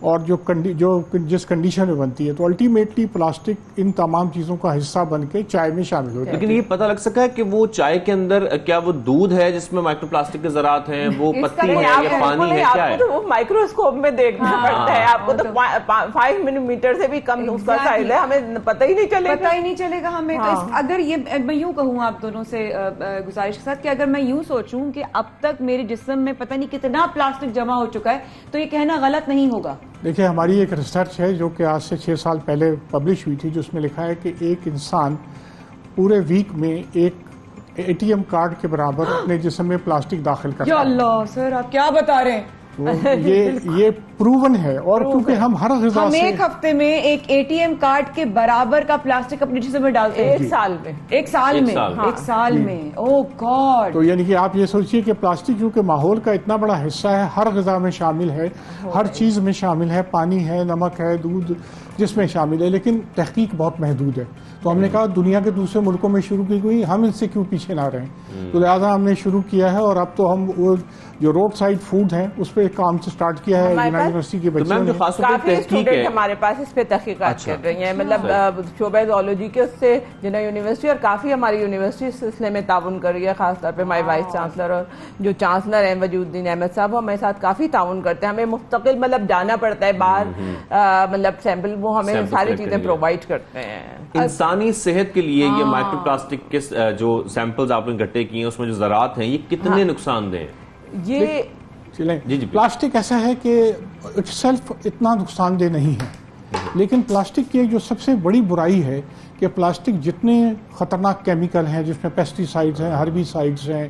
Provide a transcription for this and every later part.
اور جس کنڈیشن میں بنتی ہے، تو الٹیمیٹلی پلاسٹک ان تمام چیزوں کا حصہ بن کے چائے میں شامل ہو جاتی ہے۔ لیکن یہ پتہ لگ سکا ہے کہ وہ چائے کے اندر کیا وہ دودھ ہے جس میں مائکرو پلاسٹک کے ذرات ہیں، وہ پتی ہے یا پانی ہے، کیا ہے؟ آپ کو تو وہ مائکروسکوپ میں دیکھنا پڑتا ہے، آپ کو تو 5 ملی میٹر سے بھی کم اس کا سائز ہے، ہمیں پتہ ہی نہیں چلے گا ہمیں۔ تو اگر یہ میں یوں کہوں آپ دونوں سے گزارش کے ساتھ کہ اگر میں یوں سوچوں کہ اب تک میرے جسم میں پتہ نہیں کتنا پلاسٹک جمع ہو چکا ہے، تو یہ کہنا غلط نہیں ہوگا۔ دیکھیں، ہماری ایک ریسرچ ہے جو کہ آج سے 6 سال پہلے پبلش ہوئی تھی، جس میں لکھا ہے کہ ایک انسان پورے ویک میں ایک ATM کارڈ کے برابر اپنے جسم میں پلاسٹک داخل کرتا ہے۔ یا اللہ سر، آپ کیا بتا رہے ہیں؟ یہ پروون ہے، اور کیونکہ ہم ہر غذا ہم سے ایک ہفتے میں ایک ATM کارڈ کے برابر کا پلاسٹک اپنے جسم میں ڈالتے ہیں، ایک سال میں۔ او گاڈ! تو یعنی کہ آپ یہ سوچئے کہ پلاسٹک جو کہ ماحول کا اتنا بڑا حصہ ہے، ہر غذا میں شامل ہے، ہر چیز میں شامل ہے، پانی ہے، نمک ہے، دودھ جس میں شامل ہے، لیکن تحقیق بہت محدود ہے۔ تو ہم نے کہا دنیا کے دوسرے ملکوں میں شروع کی گئی، ہم ان سے کیوں پیچھے نہ رہیں؟ تو لہٰذا ہم نے شروع کیا ہے، اور اب تو ہم وہ جو روڈ سائڈ فوڈ ہیں اس پہ کام سے سٹارٹ کیا ہے یونیورسٹی کے بچوں نے۔ کافی اسٹوڈنٹ ہمارے پاس اس پہ تحقیقات کر رہی ہیں، مطلب شعبہ زوالوجی کے اس سے جنہیں یونیورسٹی، اور کافی ہماری یونیورسٹی اس سلسلے میں تعاون کر رہی ہے، خاص طور پہ ہمارے وائس چانسلر اور جو چانسلر ہیں وجود الدین احمد صاحب، وہ ہمارے ساتھ کافی تعاون کرتے ہیں۔ ہمیں مستقل مطلب جانا پڑتا ہے باہر، مطلب سیمپل وہ ہمیں ساری چیزیں پرووائڈ کرتے ہیں۔ انسانی صحت کے لیے یہ مائکرو پلاسٹک کے جو سیمپلز آپ نے اکٹھے کیے ہیں، اس میں جو ذرات ہیں، یہ کتنے نقصان دہ ہیں؟ یہ پلاسٹک ایسا ہے کہ اٹ سیلف اتنا نقصان دہ نہیں ہے، لیکن پلاسٹک کی جو سب سے بڑی برائی ہے کہ پلاسٹک جتنے خطرناک کیمیکل ہیں، جس میں پیسٹی سائڈز ہیں، ہربی-سائڈز ہیں،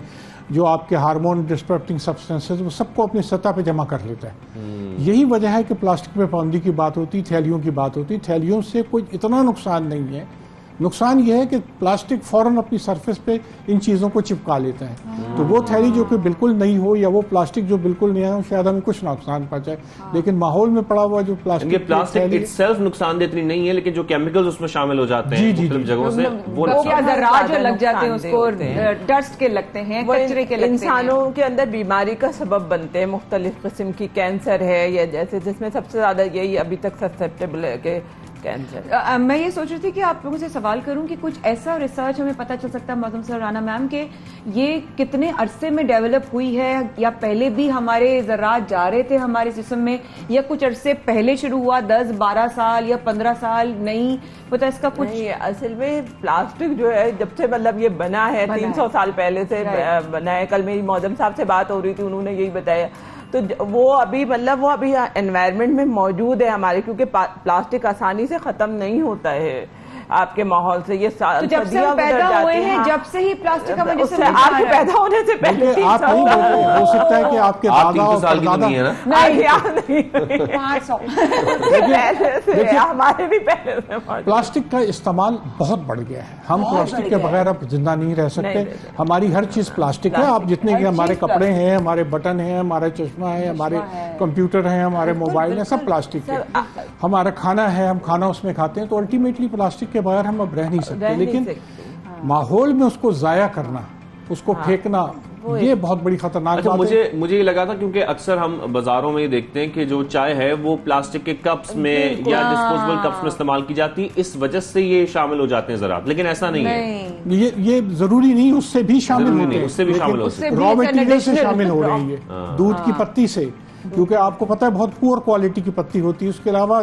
جو آپ کے ہارمون ڈسٹرپٹنگ سبسٹنسز، وہ سب کو اپنی سطح پہ جمع کر لیتا ہے۔ یہی وجہ ہے کہ پلاسٹک پہ پابندی کی بات ہوتی، تھیلیوں کی بات ہوتی۔ تھیلیوں سے کوئی اتنا نقصان نہیں ہے، نقصان یہ ہے کہ پلاسٹک فوراً اپنی سرفیس پہ ان چیزوں کو چپکا لیتا ہے، تو وہ تھیلی جو کہ بالکل نہیں ہو یا وہ پلاسٹک جو بالکل نہیں ہے شاید ہمیں کچھ نقصان پہنچائے، لیکن ماحول میں پڑا ہوا جو پلاسٹک اٹ سیلف نقصان دہ اتنی نہیں ہے، لیکن جو کیمیکلز اس میں شامل ہو جاتے ہیں مختلف جگہوں سے، وہ ذرات جو لگ جاتے ہیں اس کو ڈسٹ کے لگتے ہیں، کچرے کے لگتے ہیں، انسانوں کے اندر بیماری کا سبب بنتے ہیں، مختلف قسم کی کینسر ہے یا جیسے جس میں سب سے زیادہ یہی ابھی تک سسپٹیبل ہے کہ کینسر۔ میں یہ سوچ رہی تھی کہ آپ لوگوں سے سوال کروں کہ کچھ ایسا ریسرچ ہمیں پتہ چل سکتا ہے معظم سر، رانا میم، کہ یہ کتنے عرصے میں ڈیولپ ہوئی ہے، یا پہلے بھی ہمارے ذرات جا رہے تھے ہمارے جسم میں، یا کچھ عرصے پہلے شروع ہوا، 10-12 سال یا 15 سال، نہیں پتا اس کا کچھ؟ اصل میں پلاسٹک جو ہے جب سے مطلب یہ بنا ہے 300 سال پہلے سے بنا ہے۔ کل میری معظم صاحب سے بات ہو رہی تھی، انہوں نے یہی بتایا، تو وہ ابھی مطلب وہ ابھی انوائرمنٹ میں موجود ہے ہمارے، کیونکہ پلاسٹک آسانی سے ختم نہیں ہوتا ہے آپ کے ماحول سے۔ یہ جب سے ہم پیدا ہوئے ہیں، جب سے ہی پلاسٹک ہمیں جسم میں آپ کے پیدا ہونے سے پہلے ہو سکتا ہے کہ آپ کے دادا اور پردادا ہمارے بھی پہلے سے پلاسٹک کا استعمال بہت بڑھ گیا ہے۔ ہم پلاسٹک کے بغیر اب زندہ نہیں رہ سکتے، ہماری ہر چیز پلاسٹک ہے۔ آپ جتنے کہ ہمارے کپڑے ہیں، ہمارے بٹن ہیں، ہمارا چشمہ ہے، ہمارے کمپیوٹر ہیں، ہمارے موبائل ہیں، سب پلاسٹک ہے۔ ہمارا کھانا ہے، ہم کھانا اس میں کھاتے ہیں، تو الٹیمیٹلی پلاسٹک کے بغیر ہم اب رہ نہیں سکتے، لیکن ماحول میں اس کو ضائع کرنا، اس کو پھینکنا، یہ بہت بڑی خطرناک بات ہے۔ مجھے یہ لگا تھا کیونکہ اکثر ہم بازاروں میں یہ دیکھتے ہیں کہ جو چائے ہے وہ پلاسٹک کے کپس میں یا ڈسپوزیبل کپس میں استعمال کی جاتی ہے، اس وجہ سے یہ شامل ہو جاتے ہیں ذرات، لیکن ایسا نہیں ہے، یہ ضروری نہیں، اس سے بھی شامل ہوتے ہیں، اس سے بھی شامل ہوتے ہیں، را مٹیریل سے شامل ہو رہی ہے، دودھ کی پتی سے، کیونکہ آپ کو پتہ ہے بہت پور کوالٹی کی پتی ہوتی ہے، اس کے علاوہ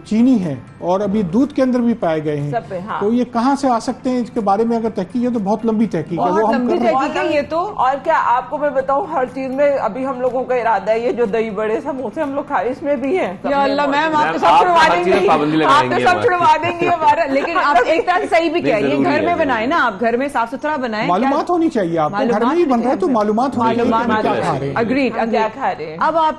چینی ہے، اور ابھی دودھ کے اندر بھی پائے گئے ہیں، تو یہ کہاں سے آ سکتے ہیں، اس کے بارے میں اگر تحقیق ہے تو بہت لمبی تحقیق ہے، وہ ہم کر رہے ہیں۔ یہ تو اور کیا آپ کو میں بتاؤں، ہر چیز میں ابھی ہم لوگوں کا ارادہ ہے، یہ جو دہی بڑے سموسے ہم لوگ کھائے اس میں بھی ہیں۔ یا اللہ میم، آپ تو سب چھڑوا دیں گے، آپ تو سب چھڑوا دیں گے ہمارا، لیکن آپ ایک طرح صحیح بھی کہہ رہی ہیں، گھر میں بنائیں نا، آپ گھر میں صاف ستھرا بنائیں، معلومات ہونی چاہیے، آپ کو گھر میں ہی بن رہا ہے تو معلومات ہونی چاہیے۔ اگریڈ۔ اب آپ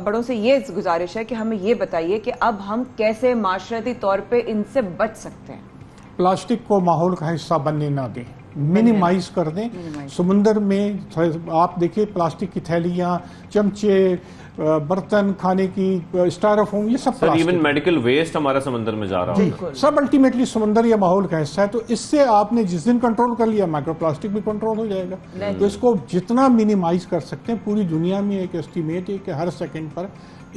بڑوں سے یہ گزارش ہے کہ ہمیں یہ بتائیے کہ اب ہم کیسے معاشرتی طور پہ ان سے بچ سکتے ہیں؟ پلاسٹک کو ماحول کا حصہ بننے نہ دیں، منیمائز کر دیں۔ سمندر میں آپ دیکھیں پلاسٹک کی تھیلیاں، چمچے، برتن کھانے کی، اسٹائروفوم، یہ سب ایون میڈیکل ویسٹ ہمارا سمندر میں جا رہا ہے، سب الٹیمیٹلی سمندر یا ماحول کا حصہ ہے۔ تو اس سے آپ نے جس دن کنٹرول کر لیا، مائکرو پلاسٹک بھی کنٹرول ہو جائے گا۔ تو اس کو جتنا منیمائز کر سکتے ہیں، پوری دنیا میں ایک ایسٹیمیٹ ہے کہ ہر سیکنڈ پر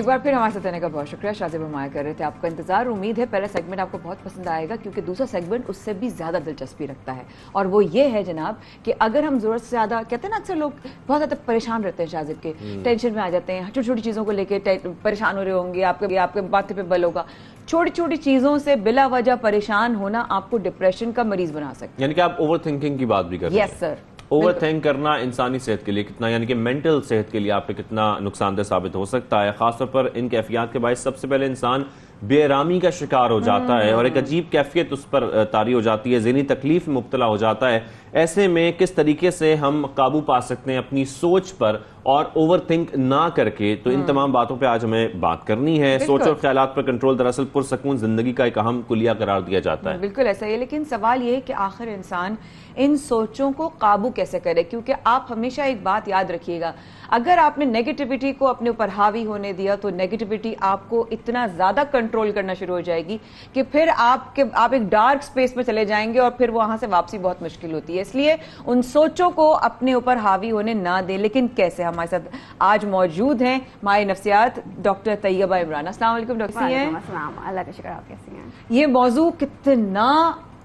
ایک بار پھر ہمارے ساتھ رہنے کا بہت شکریہ. شاذب ہمایا کر رہے تھے آپ کا انتظار. امید ہے پہلا سیگمنٹ آپ کو بہت پسند آئے گا کیونکہ دوسرا سیگمنٹ اس سے بھی زیادہ دلچسپی رکھتا ہے, اور وہ یہ ہے جناب کہ اگر ہم ضرورت سے زیادہ, کہتے ہیں نا اکثر لوگ بہت زیادہ پریشان رہتے ہیں شاذب کے, ٹینشن میں آ جاتے ہیں, چھوٹی چھوٹی چیزوں کو لے کے پریشان ہو رہے ہوں گے, آپ کے ماتھے پہ بل ہوگا. چھوٹی چھوٹی چیزوں سے بلا وجہ پریشان ہونا آپ کو ڈپریشن کا مریض بنا سکتا ہے. یعنی کہ آپ اوور تھنکنگ کی بات بھی کر رہے ہیں. یس سر. اوور تھنک کرنا انسانی صحت کے لیے کتنا, یعنی کہ مینٹل صحت کے لیے آپ پہ کتنا نقصان دہ ثابت ہو سکتا ہے. خاص طور پر ان کیفیات کے باعث سب سے پہلے انسان بے آرامی کا شکار ہو جاتا ہے اور ایک عجیب کیفیت اس پر طاری ہو جاتی ہے, ذہنی تکلیف میں مبتلا ہو جاتا ہے. ایسے میں کس طریقے سے ہم قابو پا سکتے ہیں اپنی سوچ پر اور اوور تھنک نہ کر کے, تو ان تمام باتوں پہ آج ہمیں بات کرنی ہے. سوچ اور خیالات پر کنٹرول دراصل پرسکون زندگی کا ایک اہم کلیہ قرار دیا جاتا ہے. بالکل ایسا ہی ہے, لیکن سوال یہ ہے کہ آخر انسان ان سوچوں کو قابو کیسے کرے, کیونکہ آپ ہمیشہ ایک بات یاد رکھیے گا, اگر آپ نے نیگیٹیوٹی کو اپنے اوپر حاوی ہونے دیا تو نیگیٹیوٹی آپ کو اتنا زیادہ کنٹرول کرنا شروع ہو جائے گی کہ پھر آپ ایک ڈارک سپیس میں چلے جائیں گے اور پھر وہاں سے واپسی بہت مشکل ہوتی ہے. اس لیے ان سوچوں کو اپنے اوپر حاوی ہونے نہ دیں. لیکن کیسے؟ ہمارے ساتھ آج موجود ہیں ماہر نفسیات ڈاکٹر طیبہ عمران. السلام علیکم ڈاکٹر. السلام. اللہ کا شکر, آپ کیسی ہیں؟ یہ موضوع کتنا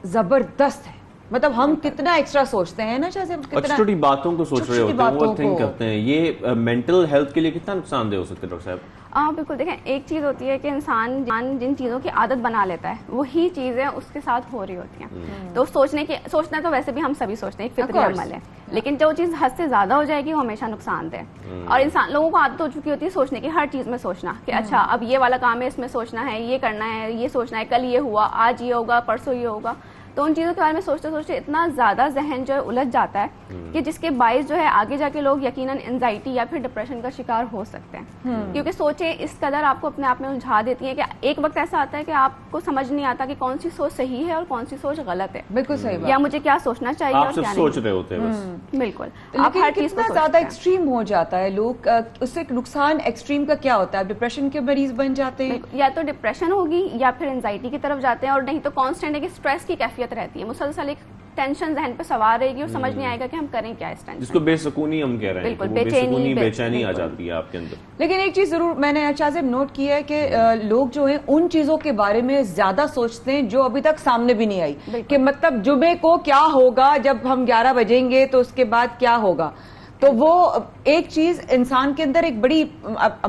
زبردست ہے, مطلب ہم کتنا ایکسٹرا سوچتے ہیں نا شاذب, چھوٹی چھوٹی باتوں کو سوچ رہے ہوتے ہیں, اوور تھنک کرتے ہیں. یہ مینٹل ہیلتھ کے لیے کتنا نقصان دہ ہو سکتا ہے ڈاکٹر صاحب؟ بالکل. دیکھیں, ایک چیز ہوتی ہے کہ انسان جن چیزوں کی عادت بنا لیتا ہے وہی چیزیں اس کے ساتھ ہو رہی ہوتی ہیں. تو سوچنا تو ویسے بھی ہم سبھی سوچتے ہیں, ایک فطری عمل ہے, لیکن جو چیز حد سے زیادہ ہو جائے گی وہ ہمیشہ نقصان دہ. اور لوگوں کو عادت ہو چکی ہوتی ہے سوچنے کی, ہر چیز میں سوچنا کہ اچھا اب یہ والا کام ہے, اس میں سوچنا ہے, یہ کرنا ہے, یہ سوچنا ہے, کل یہ ہوا, آج یہ ہوگا, پرسوں یہ ہوگا. تو ان چیزوں کے بارے میں سوچتے سوچتے اتنا زیادہ ذہن جو ہے الجھ جاتا ہے کہ جس کے باعث جو ہے آگے جا کے لوگ یقیناً انزائٹی یا پھر ڈپریشن کا شکار ہو سکتے ہیں. کیونکہ سوچیں اس قدر آپ کو اپنے آپ میں الجھا دیتی ہیں کہ ایک وقت ایسا آتا ہے کہ آپ کو سمجھ نہیں آتا کہ کون سی سوچ صحیح ہے اور کون سی سوچ غلط ہے. بالکل صحیح بات. یا مجھے کیا سوچنا چاہیے اور کیا سوچ رہے ہوتے ہیں بس. بالکل. آپ ہر چیز کو زیادہ ایکسٹریم ہو جاتا ہے لوگ, اس سے نقصان ایکسٹریم کا کیا ہوتا ہے؟ ڈپریشن کے مریض بن جاتے ہیں, یا تو ڈپریشن ہوگی یا پھر انزائٹی کی طرف جاتے ہیں, اور نہیں تو کانسٹنٹ ایک اسٹریس کی کیفیت رہتی ہے, مسلسل ایک ٹینشن ذہن پہ سوار رہے گی اور سمجھ نہیں آئے گا کہ ہم کریں کیا اس ٹینشن. جس کو بے سکونی ہم کہہ رہے ہیں, بالکل بے چینی آ جاتی ہے آپ کے اندر. لیکن ایک چیز ضرور میں نے شاذب نوٹ کی ہے کہ لوگ جو ہیں ان چیزوں کے بارے میں زیادہ سوچتے ہیں جو ابھی تک سامنے بھی نہیں آئی, کہ مطلب جمعے کو کیا ہوگا, جب ہم 11 بجیں گے تو اس کے بعد کیا ہوگا. تو وہ ایک چیز انسان کے اندر ایک بڑی,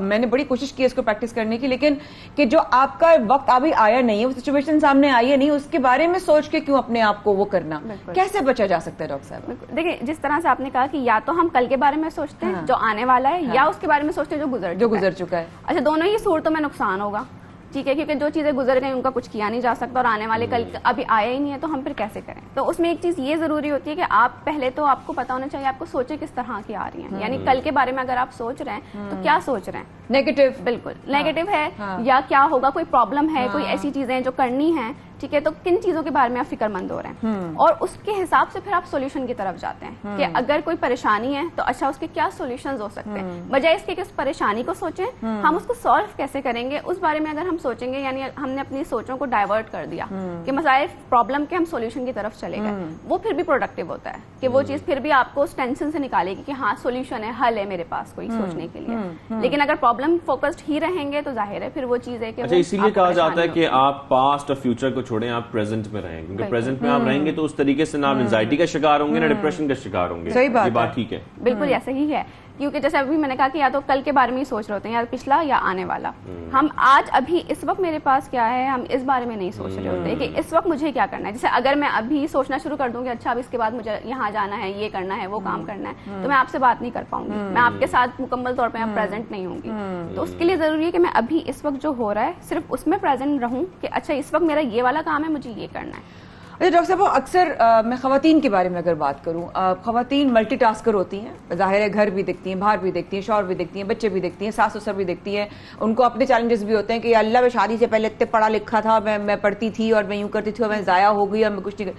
میں نے بڑی کوشش کی اس کو پریکٹس کرنے کی, لیکن کہ جو آپ کا وقت ابھی آیا نہیں ہے, وہ سچویشن سامنے آئی ہے نہیں, اس کے بارے میں سوچ کے کیوں اپنے آپ کو وہ کرنا, کیسے بچا جا سکتا ہے ڈاکٹر صاحب؟ دیکھیں, جس طرح سے آپ نے کہا کہ یا تو ہم کل کے بارے میں سوچتے ہیں جو آنے والا ہے, یا اس کے بارے میں سوچتے ہیں جو گزر چکا ہے. اچھا, دونوں ہی صورتوں میں نقصان ہوگا. ٹھیک ہے, کیونکہ جو چیزیں گزر گئی ان کا کچھ کیا نہیں جا سکتا, اور آنے والے کل ابھی آیا ہی نہیں ہے, تو ہم پھر کیسے کریں؟ تو اس میں ایک چیز یہ ضروری ہوتی ہے کہ آپ پہلے تو آپ کو پتا ہونا چاہیے آپ کو سوچیں کس طرح کی آ رہی ہیں. یعنی کل کے بارے میں اگر آپ سوچ رہے ہیں تو کیا سوچ رہے ہیں؟ نیگیٹو. بالکل نیگیٹو ہے, یا کیا ہوگا, کوئی پرابلم ہے, کوئی ایسی چیزیں جو کرنی ہیں, ٹھیک ہے, تو کن چیزوں کے بارے میں آپ فکر مند ہو رہے ہیں, اور اس کے حساب سے پھر آپ سولوشن کی طرف جاتے ہیں کہ اگر کوئی پریشانی ہے تو اچھا اس کے کیا سولوشنز ہو سکتے ہیں, بجائے اس کے کہ اس پریشانی کو سوچیں ہم اس کو سالو کیسے کریں گے, اس بارے میں اگر ہم سوچیں گے, یعنی ہم نے اپنی سوچوں کو ڈائیورٹ کر دیا کہ مسائل پرابلم کے ہم سولوشن کی طرف چلے گئے, وہ پھر بھی پروڈکٹیو ہوتا ہے کہ وہ چیز پھر بھی آپ کو اس ٹینشن سے نکالے گی کہ ہاں سولوشن ہے, حل ہے میرے پاس کوئی سوچنے کے لیے. لیکن اگر پرابلم فوکسڈ ہی رہیں گے تو ظاہر ہے پھر وہ چیز ہے کہ اسی لیے کہا جاتا ہے کہ آپ پاسٹ اور فیوچر کو چھوڑیں, آپ پریزنٹ میں رہیں, کیونکہ پریزنٹ میں آپ رہیں گے تو اس طریقے سے نہ آپ انزائٹی کا شکار ہوں گے نہ ڈپریشن کا شکار ہوں گے. صحیح بات, یہ بات ٹھیک ہے, بالکل ایسا ہی ہے. کیونکہ جیسے ابھی میں نے کہا کہ یا تو کل کے بارے میں ہی سوچ رہے ہوتے ہیں, یا پچھلا یا آنے والا. ہم آج ابھی اس وقت میرے پاس کیا ہے, ہم اس بارے میں نہیں سوچ رہے ہوتے کہ اس وقت مجھے کیا کرنا ہے. جیسے اگر میں ابھی سوچنا شروع کر دوں کہ اچھا اب اس کے بعد مجھے یہاں جانا ہے, یہ کرنا ہے, وہ کام کرنا ہے, تو میں آپ سے بات نہیں کر پاؤں گی, میں آپ کے ساتھ مکمل طور پہ پریزنٹ نہیں ہوں گی. تو اس کے لیے ضروری ہے کہ میں ابھی اس وقت جو ہو رہا ہے صرف اس میں پریزنٹ رہوں کہ اچھا اس وقت میرا یہ والا کام ہے, مجھے یہ کرنا ہے. اچھا ڈاکٹر صاحب, اکثر میں خواتین کے بارے میں اگر بات کروں, خواتین ملٹی ٹاسکر ہوتی ہیں, ظاہر ہے گھر بھی دیکھتی ہیں, باہر بھی دیکھتی ہیں, شوہر بھی دیکھتی ہیں, بچے بھی دیکھتی ہیں, ساس سسر بھی دیکھتی ہیں, ان کو اپنے چیلنجز بھی ہوتے ہیں کہ اللہ میں شادی سے پہلے اتنے پڑھا لکھا تھا, میں پڑھتی تھی اور میں یوں کرتی تھی اور میں ضائع ہو گئی اور میں کچھ نہیں.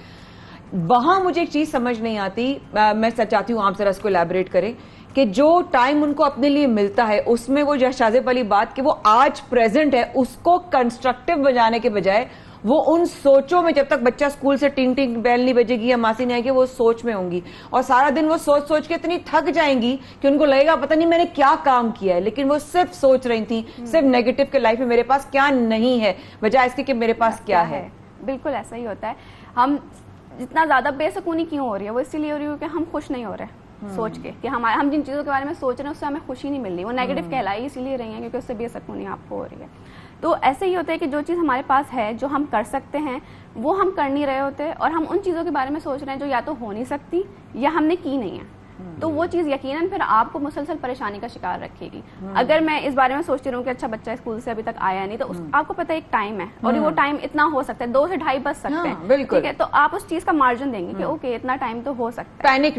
وہاں مجھے ایک چیز سمجھ نہیں آتی, میں چاہتی ہوں آپ ذرا اس کو الیبوریٹ کریں کہ جو ٹائم ان کو اپنے لیے ملتا ہے اس میں وہ شاذب والی بات کہ وہ آج پریزنٹ ہے اس کو کنسٹرکٹیو بجانے کے بجائے وہ ان سوچوں میں, جب تک بچہ اسکول سے ٹنگ ٹنگ بیل نہیں بجے گی یا ماسی نہیں آئے گی, وہ سوچ میں ہوں گی, اور سارا دن وہ سوچ سوچ کے اتنی تھک جائیں گی کہ ان کو لگے گا پتہ نہیں میں نے کیا کام کیا ہے, لیکن وہ صرف سوچ رہی تھیں صرف نیگیٹو کہ لائف میں میرے پاس کیا نہیں ہے, بجائے اس کے کہ میرے پاس کیا ہے. بالکل ایسا ہی ہوتا ہے. ہم جتنا زیادہ بے سکونی کیوں ہو رہی ہے, وہ اسی لیے ہو رہی ہے کہ ہم خوش نہیں ہو رہے سوچ کے کہ ہم جن چیزوں کے بارے میں سوچ رہے ہیں اس سے ہمیں خوشی نہیں مل رہی. وہ نیگیٹو کہلائی اسی لیے رہی ہیں کیونکہ اس سے بے سکونی آپ کو ہو رہی ہے. تو ایسے ہی ہوتا ہے کہ جو چیز ہمارے پاس ہے, جو ہم کر سکتے ہیں, وہ ہم کر نہیں رہے ہوتے, اور ہم ان چیزوں کے بارے میں سوچ رہے ہیں جو یا تو ہو نہیں سکتی یا ہم نے کی نہیں ہے. تو وہ چیز یقیناً پھر آپ کو مسلسل پریشانی کا شکار رکھے گی. اگر میں اس بارے میں سوچتی رہوں کہ اچھا بچہ اسکول سے ابھی تک آیا نہیں, تو آپ کو پتہ ایک ٹائم ہے, اور وہ ٹائم اتنا ہو سکتا ہے 2 سے 2:30 بج سکتے ہیں, ٹھیک ہے, تو آپ اس چیز کا مارجن دیں گے کہ اوکے اتنا ٹائم تو ہو سکتا ہے, پینک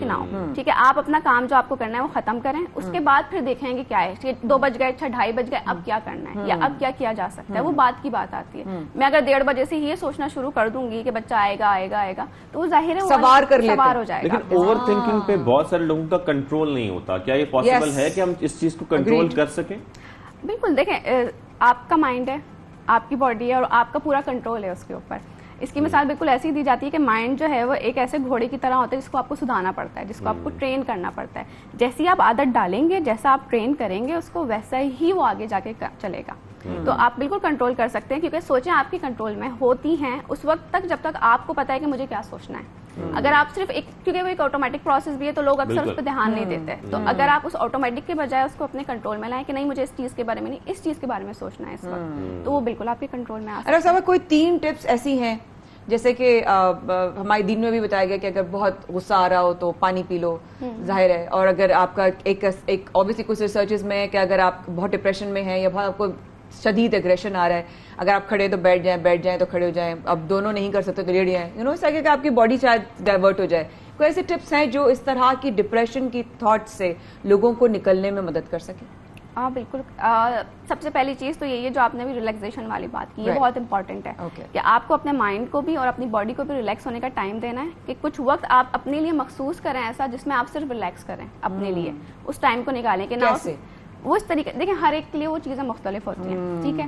نہ ہو, ٹھیک ہے. آپ اپنا کام جو آپ کو کرنا ہے وہ ختم کریں, اس کے بعد پھر دیکھیں گے کیا ہے, 2 بج گئے, اچھا 2:30 بج گئے, اب کیا کرنا ہے یا اب کیا کیا جا سکتا ہے. وہ بات کی بات آتی ہے. میں اگر 1:30 بجے سے یہ سوچنا شروع کر دوں گی کہ بچہ آئے گا, تو وہ ظاہر ہے سوار ہو جائے گا. لیکن اوور تھنکنگ پہ بہت سارے لوگوں کا کنٹرول نہیں ہوتا. کیا یہ پاسبل ہے کہ ہم اس چیز کو کنٹرول کر سکیں؟ بالکل. دیکھیں, آپ کا مائنڈ ہے, آپ کی باڈی ہے, اور آپ کا پورا کنٹرول ہے اس کے اوپر. اس کی مثال بالکل ایسی دی جاتی ہے کہ مائنڈ جو ہے وہ ایک ایسے گھوڑے کی طرح ہوتا ہے جس کو آپ کو سدھارنا پڑتا ہے, جس کو آپ کو ٹرین کرنا پڑتا ہے. جیسی آپ عادت ڈالیں گے, جیسا آپ ٹرین کریں گے اس کو, ویسا ہی وہ آگے جا کے چلے گا. تو آپ بالکل کنٹرول کر سکتے ہیں, کیونکہ سوچیں آپ کے کنٹرول میں ہوتی ہیں اس وقت تک جب تک آپ کو پتا ہے کہ مجھے کیا سوچنا ہے. اگر آپ صرف کیونکہ وہ ایک آٹومیٹک پروسیس بھی ہے تو لوگ اکثر اس پہ دھیان نہیں دیتے. تو اگر آپ اس آٹومیٹک کے بجائے اس کو اپنے کنٹرول میں لائیں کہ نہیں مجھے اس چیز کے بارے میں نہیں, اس چیز کے بارے میں سوچنا ہے اس وقت, تو وہ بالکل آپ کے کنٹرول میں آ سکتا ہے. صاحب کوئی 3 ٹپس ایسی ہیں جیسے کہ ہمارے دین میں بھی بتایا گیا کہ اگر بہت غصہ آ رہا ہو تو پانی پی لو, ظاہر ہے, اور اگر آپ کا ایک obviously کچھ ریسرچز میں ہے کہ اگر آپ بہت ڈپریشن میں ہیں یا بہت آپ کو شدید ایگریشن آ رہا ہے, اگر آپ کھڑے تو بیٹھ جائیں تو کھڑے ہو جائیں, اب دونوں نہیں کر سکتے تو لیٹ جائیں, اس طرح کہ آپ کی باڈی شاید ڈائیورٹ ہو جائے. کوئی ایسے ٹپس ہیں جو اس طرح کی ڈپریشن کی تھاٹ سے لوگوں کو نکلنے میں مدد کر سکیں؟ ہاں بالکل. سب سے پہلی چیز تو یہی ہے جو آپ نے بھی ریلیکسیشن والی بات کی, یہ بہت امپورٹنٹ ہے کہ آپ کو اپنے مائنڈ کو بھی اور اپنی باڈی کو بھی ریلیکس ہونے کا ٹائم دینا ہے, کہ کچھ وقت آپ اپنے لیے مخصوص کریں ایسا جس میں آپ صرف ریلیکس کریں اپنے لیے, اس ٹائم کو نکالیں. کہ نہ وہ اس طریقے, دیکھیں ہر ایک کے لیے وہ چیزیں مختلف ہوتی ہیں, ٹھیک ہے.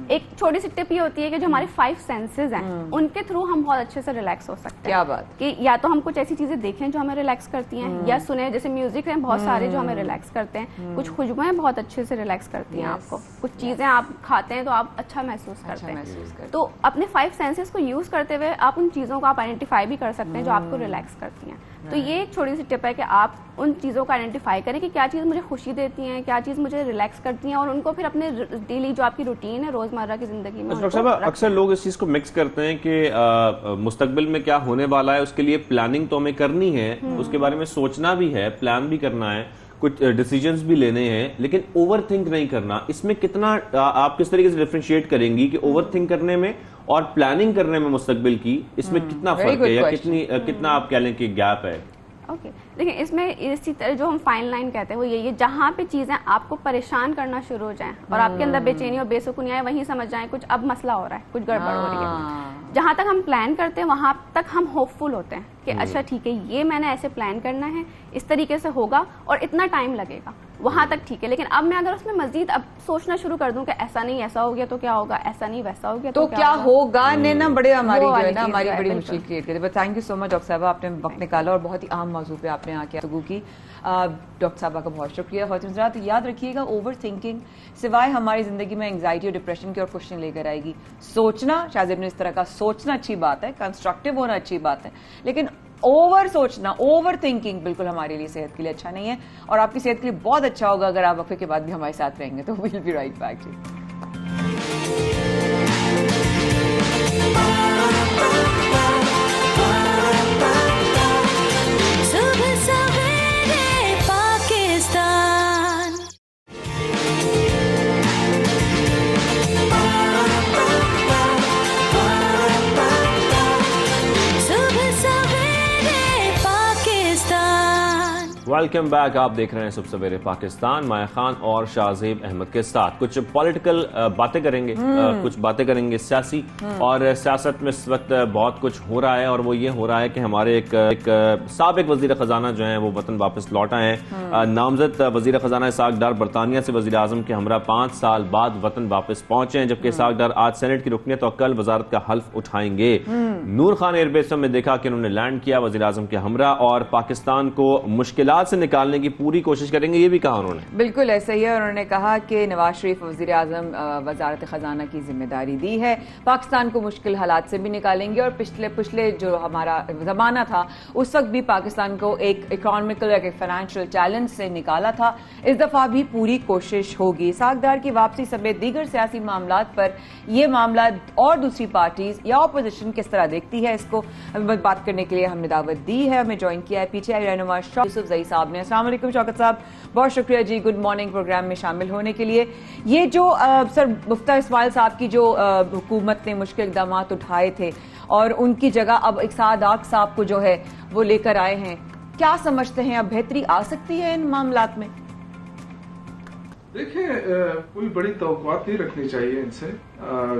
ایک چھوٹی سی ٹپ یہ ہوتی ہے کہ جو ہمارے 5 سینسز ہیں ان کے تھرو ہم بہت اچھے سے ریلیکس ہو سکتے ہیں. کیا بات, کہ یا تو ہم کچھ ایسی چیزیں دیکھیں جو ہمیں ریلیکس کرتی ہیں, یا سنیں, جیسے میوزک ہیں بہت سارے جو ہمیں ریلیکس کرتے ہیں, کچھ خوشبوئیں بہت اچھے سے ریلیکس کرتی ہیں آپ کو, کچھ چیزیں آپ کھاتے ہیں تو آپ اچھا محسوس کرتے ہیں. تو اپنے 5 سینسز کو یوز کرتے ہوئے آپ ان چیزوں کو آپ آئیڈینٹیفائی بھی کر سکتے ہیں جو آپ کو ریلیکس کرتی ہیں. تو یہ ایک چھوٹی سی ٹپ ہے کہ آپ ان چیزوں کو آئیڈینٹیفائی کریں کہ کیا چیز مجھے خوشی دیتی ہیں, کیا چیز مجھے ریلیکس کرتی ہیں, اور ان کو پھر اپنے ڈیلی جو آپ کی روٹین ہے روزمرہ کی زندگی میں. ڈاکٹر صاحب, اکثر لوگ اس چیز کو مکس کرتے ہیں کہ مستقبل میں کیا ہونے والا ہے اس کے لیے پلاننگ تو ہمیں کرنی ہے, اس کے بارے میں سوچنا بھی ہے, پلان بھی کرنا ہے, کچھ ڈیسیجنز بھی لینے ہیں, لیکن اوور تھنک نہیں کرنا. اس میں کتنا آپ کس طریقے سے ڈیفرینشیٹ کریں گی کہ اوور تھنک کرنے میں اور پلاننگ کرنے میں مستقبل کی, اس میں کتنا فرق ہے یا کتنا آپ کہہ لیں کہ گیپ ہے؟ اوکے, دیکھیں اس میں اسی طرح جو ہم فائن لائن کہتے ہیں وہ یہی ہے, جہاں پہ چیزیں آپ کو پریشان کرنا شروع ہو جائیں اور آپ کے اندر بے چینی اور بے سکونی آئے, وہیں سمجھ جائیں کچھ اب مسئلہ ہو رہا ہے, کچھ گڑبڑ ہو رہی ہے. جہاں تک ہم پلان کرتے ہیں وہاں تک ہم ہوپ فل ہوتے ہیں کہ اچھا ٹھیک ہے یہ میں نے ایسے پلان کرنا ہے, اس طریقے سے ہوگا اور اتنا ٹائم لگے گا, وہاں تک ٹھیک ہے. لیکن اب میں اگر اس میں مزید اب سوچنا شروع کر دوں کہ ایسا نہیں ایسا ہو گیا تو کیا ہوگا, ایسا نہیں ویسا ہو گیا تو کیا ہوگا, نے نا بڑے ہماری جو ہے نا ہماری بڑی مشکل کریٹ کر دی. But thank you so much doctor صاحبہ, آپ نے وقت نکالا اور بہت ہی اہم موضوع پہ آپ نے آ کے گفتگو کی. ڈاکٹر صاحبہ کا بہت شکریہ. خواتین حضرات یاد رکھیے گا, اوور تھنکنگ سوائے ہماری زندگی میں انگزائٹی اور ڈپریشن کی اور کچھ نہیں لے کر آئے گی. سوچنا, شاذب نے اس طرح کا سوچنا اچھی بات ہے, کنسٹرکٹیو ہونا اچھی بات ہے, لیکن اوور سوچنا, اوور تھنکنگ بالکل ہمارے لیے صحت کے لیے اچھا نہیں ہے, اور آپ کی صحت کے لیے بہت اچھا ہوگا اگر آپ وقفے کے بعد بھی ہمارے ساتھ رہیں گے. تو we'll be right back. Welcome back. آپ دیکھ رہے ہیں صبح سویرے پاکستان. مایا خان اور شاہزیب احمد کے ساتھ کچھ پولیٹیکل باتیں کریں گے, کچھ باتیں کریں گے سیاسی, اور سیاست میں اس وقت بہت کچھ ہو رہا ہے, اور وہ یہ ہو رہا ہے کہ ہمارے ایک سابق وزیر خزانہ جو ہیں وہ وطن واپس لوٹ آئے ہیں. نامزد وزیر خزانہ اسحاق ڈار برطانیہ سے وزیر اعظم کے ہمراہ 5 سال بعد وطن واپس پہنچے ہیں, جبکہ اسحاق ڈار آج سینٹ کی رکنیت اور کل وزارت کا حلف اٹھائیں گے. نور خان ایئر بیس میں دیکھا کہ انہوں نے لینڈ کیا وزیر اعظم کے ہمراہ, اور پاکستان کو مشکلات سے نکالنے کی پوری کوشش کریں گے, یہ بھی کہا انہوں نے. بالکل ایسا ہی ہے. انہوں نے کہا کہ نواز شریف وزیر اعظم وزارت خزانہ کی ذمہ داری دی ہے, پاکستان کو مشکل حالات سے بھی نکالیں گے, اور پچھلے جو ہمارا زمانہ تھا اس وقت بھی پاکستان کو ایک اکنامکل ایک فائنینشیل چیلنج سے نکالا تھا, اس دفعہ بھی پوری کوشش ہوگی. اسحاق ڈار کی واپسی سمیت دیگر سیاسی معاملات پر یہ معاملات اور دوسری پارٹیز یا اپوزیشن کس طرح دیکھتی ہے, اس کو بات کرنے کے لیے ہم نے دعوت دی ہے. ہمیں جوائن کیا ہے پیچھے رہنما یوسف زئی صاحب نے. السلام علیکم شوکت صاحب, بہت شکریہ جی گڈ مارننگ پروگرام میں شامل ہونے کے لیے. یہ جو سر مفتاح اسماعیل صاحب کی جو حکومت نے مشکل اقدامات اٹھائے تھے اور ان کی جگہ اب اقصاد آق صاحب کو جو ہے وہ لے کر آئے ہیں, کیا سمجھتے ہیں اب بہتری آ سکتی ہے ان معاملات میں؟ دیکھیں, کوئی بڑی توقعات نہیں رکھنی چاہیے ان سے.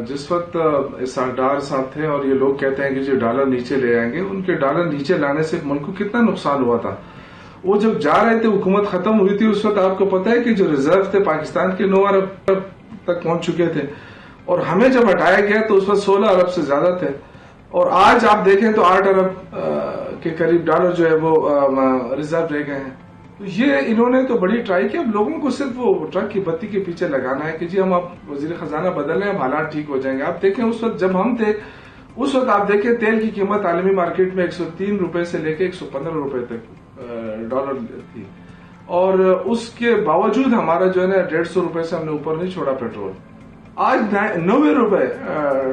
جس وقت اسحاق ڈار صاحب تھے اور یہ لوگ کہتے ہیں کہ جو ڈالر نیچے لے آئیں گے, ان کے ڈالر نیچے لانے سے ملک کو کتنا نقصان ہوا تھا. وہ جب جا رہے تھے حکومت ختم ہوئی تھی, اس وقت آپ کو پتا ہے کہ جو ریزرو تھے پاکستان کے 9 ارب تک پہنچ چکے تھے, اور ہمیں جب ہٹایا گیا تو اس وقت 16 ارب سے زیادہ تھے, اور آج آپ دیکھیں تو 8 ارب کے قریب ڈالر جو ہے وہ ریزرو رہ گئے ہیں. تو یہ انہوں نے تو بڑی ٹرائی کی. اب لوگوں کو صرف وہ ٹرک کی بتی کے پیچھے لگانا ہے کہ جی ہم اب وزیر خزانہ بدل رہے ہیں, اب حالات ٹھیک ہو جائیں گے. آپ دیکھیں اس وقت جب ہم تھے, اس وقت آپ دیکھیں تیل کی قیمت عالمی مارکیٹ میں 103 روپے سے لے کے 115 روپے تک ڈالر تھی, اور اس کے باوجود ہمارا جو ہے نا 150 روپے سے ہم نے اوپر نہیں چھوڑا پیٹرول. آج 90 روپے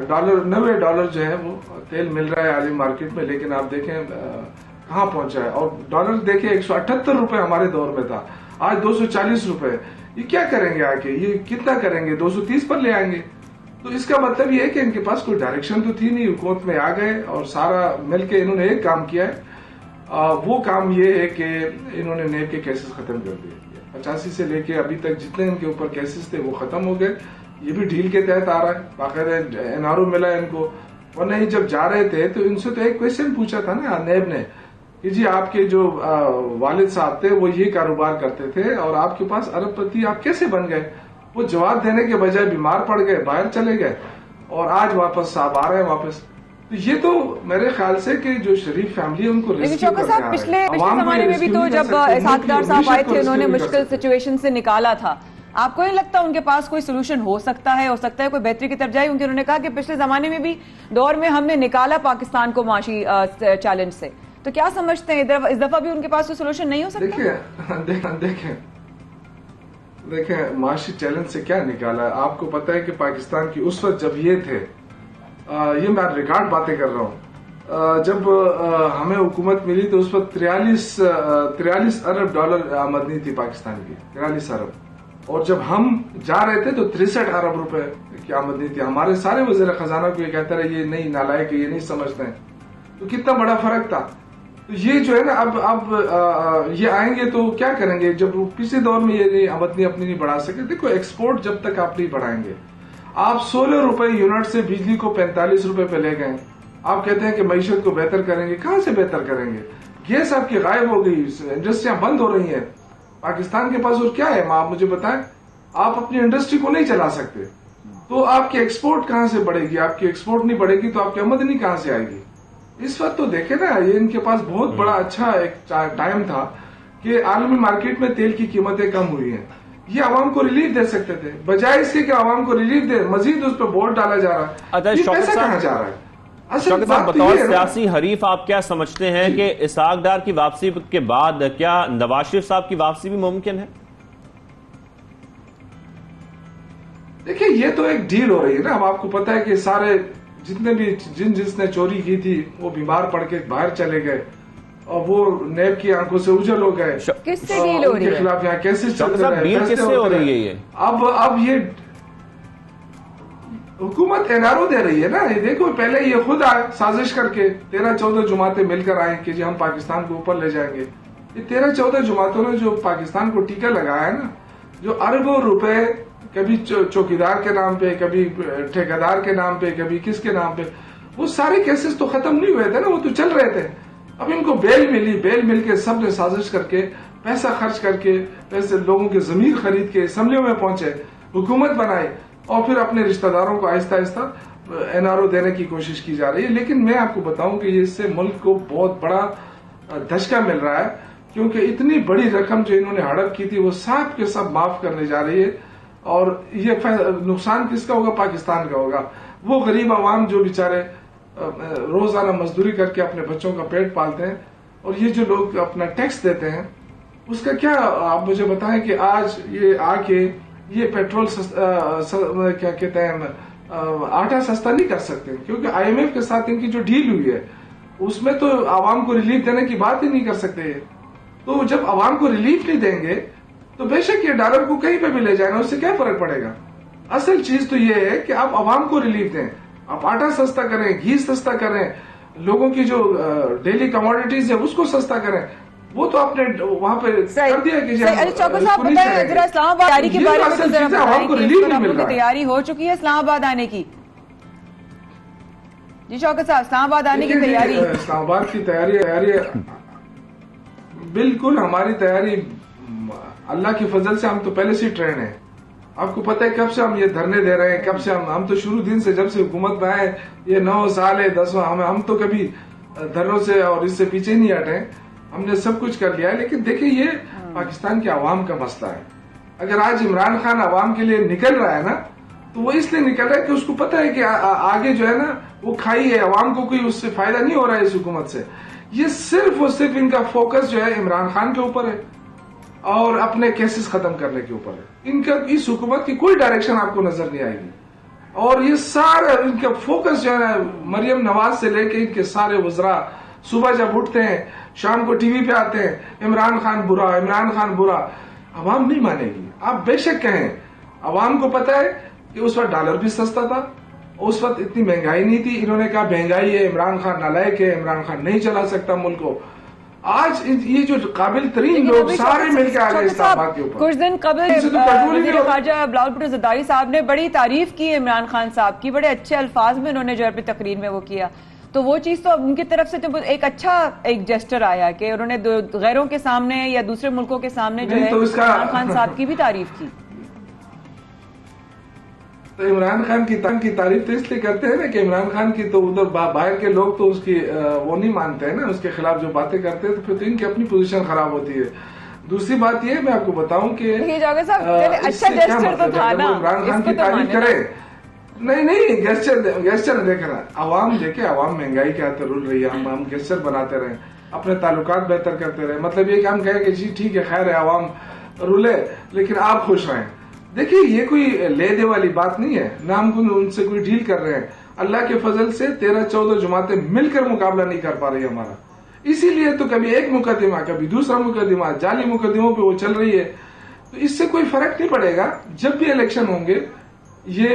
ڈالر جو ہے وہ تیل مل رہا ہے عالمی مارکیٹ میں, لیکن آپ دیکھیں کہاں پہنچا ہے. اور ڈالر دیکھیں 178 روپے ہمارے دور میں تھا, آج 240 روپے. یہ کیا کریں گے آگے, یہ کتنا کریں گے, 230 پر لے آئیں گے. تو اس کا مطلب یہ ہے کہ ان کے پاس کوئی ڈائریکشن تو تھی نہیں, حکومت میں آ گئے اور سارا مل کے انہوں نے ایک کام کیا ہے. وہ کام یہ ہے کہ انہوں نے نیب کے کیسز ختم کر دیے. 85 سے لے کے ابھی تک جتنے ان کے اوپر کیسز تھے وہ ختم ہو گئے. یہ بھی ڈھیل کے تحت آ رہا ہے, باقاعدہ NRO ملا ان کو. اور نہیں جب جا رہے تھے تو ان سے تو ایک کویشچن پوچھا تھا نا نیب نے کہ جی آپ کے جو والد صاحب تھے وہ یہ کاروبار کرتے تھے اور آپ کے پاس ارب پتی آپ کیسے بن گئے. وہ جواب دینے کے بجائے بیمار پڑ گئے, باہر چلے گئے, اور آج واپس صاحب آ رہے ہیں واپس. تو یہ تو میرے خیال سے کہ جو شریف فیملی ان کو لیکن شوکت صاحب پچھلے زمانے میں بھی تو جب اسحاق ڈار صاحب آئے تھے انہوں نے مشکل سچویشن سے نکالا تھا. آپ کو نہیں لگتا ان کے پاس کوئی سولوشن ہو سکتا ہے کوئی بہتری کی طرف جائے؟ کیونکہ انہوں نے کہا کہ پچھلے زمانے میں بھی دور میں ہم نے نکالا پاکستان کو معاشی چیلنج سے, تو کیا سمجھتے ہیں اس دفعہ بھی ان کے پاس کوئی سولوشن نہیں ہو سکتا؟ دیکھیں معاشی چیلنج سے کیا نکالا ہے. آپ کو پتا ہے کہ پاکستان کی اس وقت جب یہ تھے, یہ میں ریکارڈ باتیں کر رہا ہوں, جب ہمیں حکومت ملی تو اس وقت 43 ارب ڈالر آمدنی تھی پاکستان کی, 43 ارب. اور جب ہم جا رہے تھے تو 63 ارب روپے کی آمدنی تھی. ہمارے سارے وزیر خزانہ کو یہ کہتا رہے یہ نہیں نالائق, یہ نہیں سمجھتے ہیں. تو کتنا بڑا فرق تھا. تو یہ جو ہے نا اب یہ آئیں گے تو کیا کریں گے جب پچھلے دور میں یہ آمدنی اپنی نہیں بڑھا سکے. دیکھو ایکسپورٹ جب تک آپ نہیں بڑھائیں گے, آپ 16 روپے یونٹ سے بجلی کو 45 روپے پہ لے گئے. آپ کہتے ہیں کہ معیشت کو بہتر کریں گے, کہاں سے بہتر کریں گے؟ گیس آپ کی غائب ہو گئی, انڈسٹریاں بند ہو رہی ہیں. پاکستان کے پاس اور کیا ہے آپ مجھے بتائیں. آپ اپنی انڈسٹری کو نہیں چلا سکتے تو آپ کی ایکسپورٹ کہاں سے بڑھے گی؟ آپ کی ایکسپورٹ نہیں بڑھے گی تو آپ کی آمدنی کہاں سے آئے گی؟ اس وقت تو دیکھیں نا, یہ ان کے پاس بہت بڑا اچھا ایک ٹائم تھا کہ عالمی مارکیٹ میں تیل کی قیمتیں کم ہوئی ہیں. یہ عوام کو ریلیف دے سکتے تھے, بجائے اس کے کہ عوام کو ریلیف دے مزید اس پہ بورڈ ڈالا جا رہا ہے. یہ پیسہ کہاں جا رہا ہے؟ شوکت صاحب بطور سیاسی حریف آپ کیا سمجھتے ہیں کہ اسحاق ڈار کی واپسی کے بعد کیا نواز شریف صاحب کی واپسی بھی ممکن ہے؟ دیکھیں یہ تو ایک ڈیل ہو رہی ہے نا. اب آپ کو پتا ہے کہ سارے جتنے بھی جس نے چوری کی تھی وہ بیمار پڑ کے باہر چلے گئے, اور وہ نیب کی آنکھوں سے اجل ہو گئے. کس سے ڈیل ہو رہی ہے؟ ان کے خلاف یہاں کیسے چل رہے ہیں, ڈیل کس سے ہو رہی ہے؟ یہ اب یہ حکومت NRO دے رہی ہے نا. یہ دیکھو پہلے یہ خود آئے سازش کر کے 13-14 جماعتیں مل کر آئیں کہ جی ہم پاکستان کو اوپر لے جائیں گے. یہ 13-14 جماعتوں نے جو پاکستان کو ٹیکہ لگایا ہے نا، جو اربوں روپے کبھی چوکیدار کے نام پہ، کبھی ٹھیکیدار کے نام پہ، کبھی کس کے نام پہ، وہ سارے کیسز تو ختم نہیں ہوئے تھے نا، وہ تو چل رہے تھے. اب ان کو بیل ملی، بیل مل کے سب نے سازش کر کے پیسہ خرچ کر کے پیسے لوگوں کے ضمیر خرید کے اسمبلیوں میں پہنچے، حکومت بنائی، اور پھر اپنے رشتہ داروں کو آہستہ آہستہ NRO دینے کی کوشش کی جا رہی ہے. لیکن میں آپ کو بتاؤں کہ اس سے ملک کو بہت بڑا دھچکا مل رہا ہے، کیونکہ اتنی بڑی رقم جو انہوں نے ہڑپ کی تھی وہ سب کے سب معاف کرنے جا رہی ہے. اور یہ نقصان کس کا ہوگا؟ پاکستان کا ہوگا. وہ غریب عوام جو بیچارے روزانہ مزدوری کر کے اپنے بچوں کا پیٹ پالتے ہیں، اور یہ جو لوگ اپنا ٹیکس دیتے ہیں، اس کا کیا آپ مجھے بتائیں کہ آج یہ آ کے یہ پیٹرول کیا کہتے ہیں آٹا سستا نہیں کر سکتے، کیونکہ IMF کے ساتھ ان کی جو ڈیل ہوئی ہے اس میں تو عوام کو ریلیف دینے کی بات ہی نہیں کر سکتے. تو جب عوام کو ریلیف نہیں دیں گے تو بے شک یہ ڈالر کو کہیں پہ بھی لے جائیں گے، اس سے کیا فرق پڑے گا؟ اصل چیز تو یہ ہے کہ آپ عوام کو ریلیف دیں، آپ آٹا سستا کریں، گھی سستا کریں، لوگوں کی جو ڈیلی کموڈیٹیز ہے اس کو سستا کریں. وہ تو آپ نے وہاں پہ کر دیا کہ چوکر صاحب بتائیں ذرا اسلام آباد تیاری کے بارے میں ذرا بتائیں کہ آپ لوگوں کی تیاری ہو چکی ہے اسلام آباد آنے کی؟ جی چوکر صاحب، اسلام آباد آنے کی تیاری؟ اسلام آباد کی تیاری بالکل ہماری تیاری اللہ کی فضل سے ہم تو پہلے سے ٹرین ہیں. آپ کو پتہ ہے کب سے ہم یہ دھرنے دے رہے ہیں، کب سے ہم تو شروع دن سے جب سے حکومت میں آئے، یہ 9 سال ہے 10 ہم تو کبھی دھرنوں سے اور اس سے پیچھے نہیں ہٹے. ہم نے سب کچھ کر لیا ہے. لیکن دیکھیں یہ پاکستان کے عوام کا مسئلہ ہے. اگر آج عمران خان عوام کے لیے نکل رہا ہے نا تو وہ اس لیے نکل رہا ہے کہ اس کو پتہ ہے کہ آگے جو ہے نا وہ کھائی ہے، عوام کو کوئی اس سے فائدہ نہیں ہو رہا ہے اس حکومت سے. یہ صرف اور صرف ان کا فوکس جو ہے عمران خان کے اوپر ہے اور اپنے کیسز ختم کرنے کے اوپر ہے. ان کا اس حکومت کی کوئی ڈائریکشن آپ کو نظر نہیں آئے گی. اور یہ سارا ان کا فوکس جو ہے مریم نواز سے لے کے ان کے سارے وزراء صبح جب اٹھتے ہیں شام کو ٹی وی پہ آتے ہیں عمران خان برا، عمران خان برا. عوام نہیں مانے گی، آپ بے شک کہیں. عوام کو پتا ہے کہ اس وقت ڈالر بھی سستا تھا، اس وقت اتنی مہنگائی نہیں تھی. انہوں نے کہا مہنگائی ہے، عمران خان نالائق ہے، عمران خان نہیں چلا سکتا ملک کو. آج یہ جو قابل ترین لوگ سارے مل کے آ گئے اسلام آباد کے اوپر. کچھ دن قبل وزیر خارجہ بلاول بھٹو زرداری صاحب نے بڑی تعریف کی عمران خان صاحب کی، بڑے اچھے الفاظ میں انہوں نے جو اپنی تقریر میں وہ کیا. تو وہ چیز تو ان کی طرف سے تو ایک اچھا ایک جسٹر آیا کہ انہوں نے غیروں کے سامنے یا دوسرے ملکوں کے سامنے جو ہے عمران خان صاحب کی بھی تعریف کی. تو عمران خان کی تعریف تو اس لیے کرتے ہیں نا کہ عمران خان کی تو ادھر باہر کے لوگ تو اس کی وہ نہیں مانتے ہیں نا، اس کے خلاف جو باتیں کرتے ہیں تو پھر تو ان کی اپنی پوزیشن خراب ہوتی ہے. دوسری بات یہ میں آپ کو بتاؤں کہ عمران خان کی تعریف کرے نہیں گیسچر دیکھنا، عوام دیکھے عوام مہنگائی کے ہاتھ رول رہی ہے. ہم گیسچر بناتے رہے، اپنے تعلقات بہتر کرتے رہے. مطلب یہ کہ ہم کہیں کہ جی ٹھیک ہے خیر ہے عوام رولے لیکن آپ خوش رہیں. دیکھیے یہ کوئی لے دے والی بات نہیں ہے، نہ ہم ان سے کوئی ڈیل کر رہے ہیں. اللہ کے فضل سے 13-14 جماعتیں مل کر مقابلہ نہیں کر پا رہی ہمارا. اسی لیے تو کبھی ایک مقدمہ کبھی دوسرا مقدمہ، جعلی مقدموں پہ وہ چل رہی ہے. تو اس سے کوئی فرق نہیں پڑے گا. جب بھی الیکشن ہوں گے یہ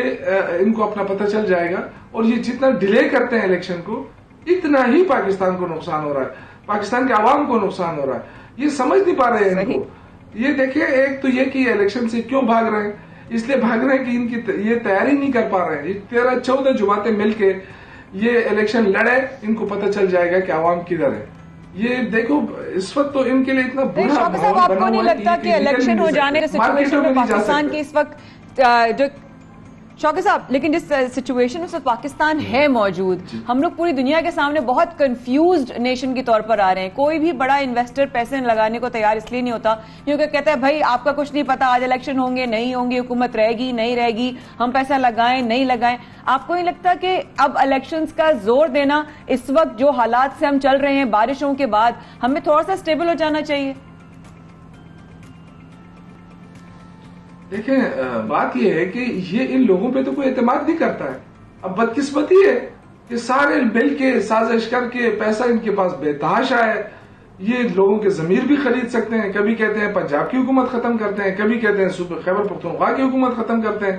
ان کو اپنا پتہ چل جائے گا. اور یہ جتنا ڈیلے کرتے ہیں الیکشن کو اتنا ہی پاکستان کو نقصان ہو رہا ہے، پاکستان کے عوام کو نقصان ہو رہا ہے. یہ سمجھ نہیں پا رہے ہیں ان کو. یہ دیکھیں ایک تو یہ کہ الیکشن سے کیوں بھاگ رہے ہیں، اس لیے بھاگ رہے ہیں کہ ان کی یہ تیاری نہیں کر پا رہے ہیں. یہ 13-14 جماعتیں مل کے یہ الیکشن لڑے، ان کو پتہ چل جائے گا کہ عوام کدھر ہے. یہ دیکھو اس وقت تو ان کے لیے اتنا برا ماحول بنا ہوا ہے. آپ کو نہیں لگتا کہ الیکشن ہو جانے کے سچویشن میں پاکستان کی اس وقت جو شوکت صاحب، لیکن جس سچویشن اس وقت پاکستان ہے موجود، ہم لوگ پوری دنیا کے سامنے بہت کنفیوزڈ نیشن کے طور پر آ رہے ہیں. کوئی بھی بڑا انویسٹر پیسے لگانے کو تیار اس لیے نہیں ہوتا کیونکہ کہتا ہے بھائی آپ کا کچھ نہیں پتا، آج الیکشن ہوں گے نہیں ہوں گے، حکومت رہے گی نہیں رہے گی، ہم پیسہ لگائیں نہیں لگائیں. آپ کو نہیں لگتا کہ اب الیکشنز کا زور دینا اس وقت جو حالات سے ہم چل رہے ہیں بارشوں کے بعد، ہمیں تھوڑا سا اسٹیبل ہو جانا چاہیے؟ دیکھیں بات یہ ہے کہ یہ ان لوگوں پہ تو کوئی اعتماد نہیں کرتا ہے. اب بدقسمتی ہے کہ سارے مل کے سازش کر کے پیسہ ان کے پاس بے تحاشا ہے. یہ لوگوں کے ضمیر بھی خرید سکتے ہیں. کبھی کہتے ہیں پنجاب کی حکومت ختم کرتے ہیں، کبھی کہتے ہیں صوبہ خیبر پختونخوا کی حکومت ختم کرتے ہیں.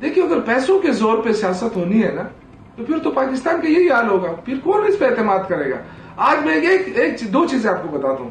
دیکھیے اگر پیسوں کے زور پہ سیاست ہونی ہے نا تو پھر تو پاکستان کا یہی حال ہوگا. پھر کون اس پہ اعتماد کرے گا؟ آج میں دو چیزیں آپ کو بتاتا ہوں.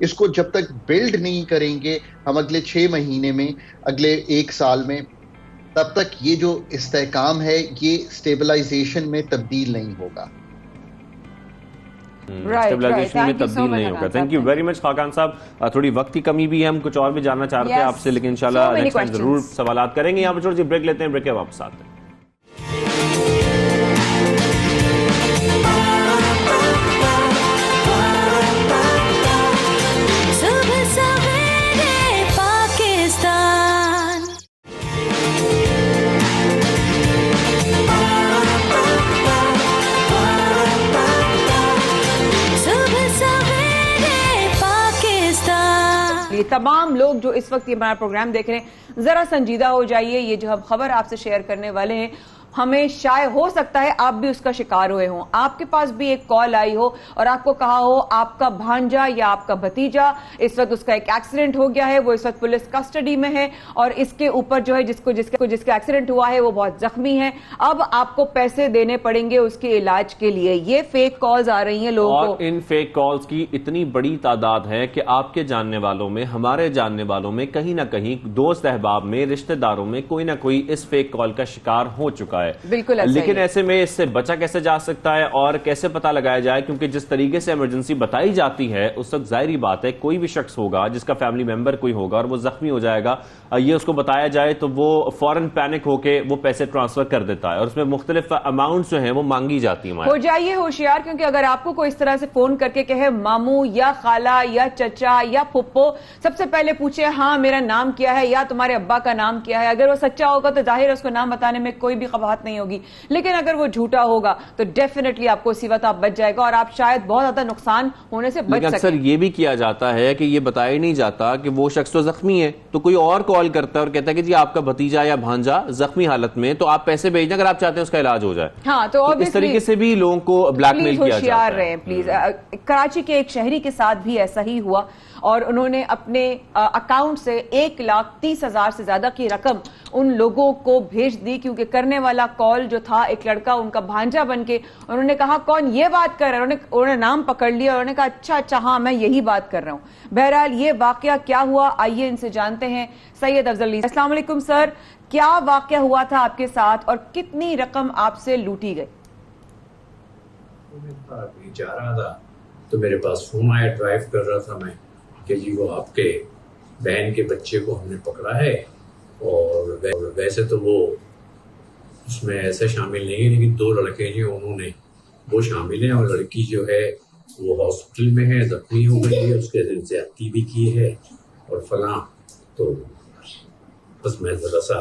اس کو جب تک بلڈ نہیں کریں گے ہم اگلے 6 مہینے میں, اگلے 1 سال میں, تب تک یہ جو استحکام ہے یہ اسٹیبلائزیشن میں تبدیل نہیں ہوگا. اسٹیبلائزیشن میں تبدیل نہیں ہوگا. تھینک یو ویری مچ خاقان صاحب. تھوڑی وقت کی کمی بھی ہے, ہم کچھ اور بھی جاننا چاہ رہے تھے آپ سے, لیکن انشاءاللہ نیکسٹ ٹائم ضرور سوالات کریں گے. یہاں پہ چھوٹی سی بریک لیتے ہیں, بریک کے واپس آتے ہیں. تمام لوگ جو اس وقت یہ ہمارا پروگرام دیکھ رہے ہیں ذرا سنجیدہ ہو جائیے. یہ جو ہم خبر آپ سے شیئر کرنے والے ہیں ہمیں شاید ہو سکتا ہے آپ بھی اس کا شکار ہوئے ہوں. آپ کے پاس بھی ایک کال آئی ہو اور آپ کو کہا ہو آپ کا بھانجا یا آپ کا بھتیجا اس وقت اس کا ایک ایکسیڈنٹ ہو گیا ہے, وہ اس وقت پولیس کسٹڈی میں ہے اور اس کے اوپر جو ہے جس کا ایکسیڈنٹ ہوا ہے وہ بہت زخمی ہے, اب آپ کو پیسے دینے پڑیں گے اس کے علاج کے لیے. یہ فیک کالز آ رہی ہیں لوگوں کو, اور ان فیک کالز کی اتنی بڑی تعداد ہے کہ آپ کے جاننے والوں میں, ہمارے جاننے والوں میں, کہیں نہ کہیں دوست احباب میں, رشتہ داروں میں کوئی نہ کوئی اس فیک کال کا شکار ہو چکا ہے. بالکل. لیکن ایسے میں اس سے بچا کیسے جا سکتا ہے اور کیسے پتہ لگایا جائے, کیونکہ جس طریقے سے ایمرجنسی بتائی جاتی ہے اس وقت ظاہری بات ہے کوئی بھی شخص ہوگا جس کا فیملی ممبر کوئی ہوگا اور وہ زخمی ہو جائے گا, یہ اس کو بتایا جائے تو وہ فوراً پینک ہو کے وہ پیسے ٹرانسفر کر دیتا ہے اور اس میں مختلف اماؤنٹس جو ہیں وہ مانگی جاتی ہیں. ہو جائیے ہوشیار, کیونکہ اگر آپ کو کوئی اس طرح سے فون کر کے کہے ماموں یا خالہ یا چچا یا پھپھو, سب سے پہلے پوچھے ہاں میرا نام کیا ہے یا تمہارے ابا کا نام کیا ہے. اگر وہ سچا ہوگا تو ظاہر ہے اس کو نام بتانے میں کوئی بھی قباحت نہیں ہوگی, لیکن اگر وہ جھوٹا ہوگا تو ڈیفینیٹلی آپ کو اسی وقت آپ بچ جائے گا اور آپ شاید بہت زیادہ نقصان ہونے سے بچ سکیں. اکثر یہ بھی کیا جاتا ہے کہ یہ بتایا ہی نہیں جاتا کہ وہ شخص تو زخمی ہے, تو کوئی اور کال کرتا ہے اور کہتا ہے کہ جی آپ کا بھتیجا یا بھانجا زخمی حالت میں, تو آپ پیسے بھیج دیں اگر آپ چاہتے ہیں اس کا علاج ہو جائے. ہاں, تو اس طریقے سے بھی لوگوں کو بلیک میل کیا جاتا ہے. رہیں پلیز. کراچی کے ایک شہری کے ساتھ بھی ایسا ہی ہوا اور انہوں نے اپنے اکاؤنٹ سے 1,30,000 سے زیادہ کی رقم ان لوگوں کو بھیج دی, کیونکہ کرنے والا کال جو تھا ایک لڑکا ان کا بھانجا بن کے, انہوں نے کہا کون یہ بات کر رہا ہے, انہوں نے نام پکڑ لیا اور انہوں نے کہا اچھا ہاں میں یہی بات کر رہا ہوں. بہرحال یہ واقعہ کیا ہوا آئیے ان سے جانتے ہیں. سید افضل علی, السلام علیکم سر, کیا واقعہ ہوا تھا آپ کے ساتھ اور کتنی رقم آپ سے لوٹی گئی؟ جا رہا تھا تو میرے پاس فون آیا, ڈرائیو کر رہا تھا میں, کہ جی وہ آپ کے بہن کے بچے کو ہم نے پکڑا ہے, اور ویسے تو وہ اس میں ایسے شامل نہیں ہے, لیکن 2 لڑکے جو انہوں نے وہ شامل ہیں, اور لڑکی جو ہے وہ ہاسپٹل میں ہے, زخمی ہو گئی ہے, اس کے دن زیادتی بھی کی ہے اور فلاں. تو بس میں ذرا سا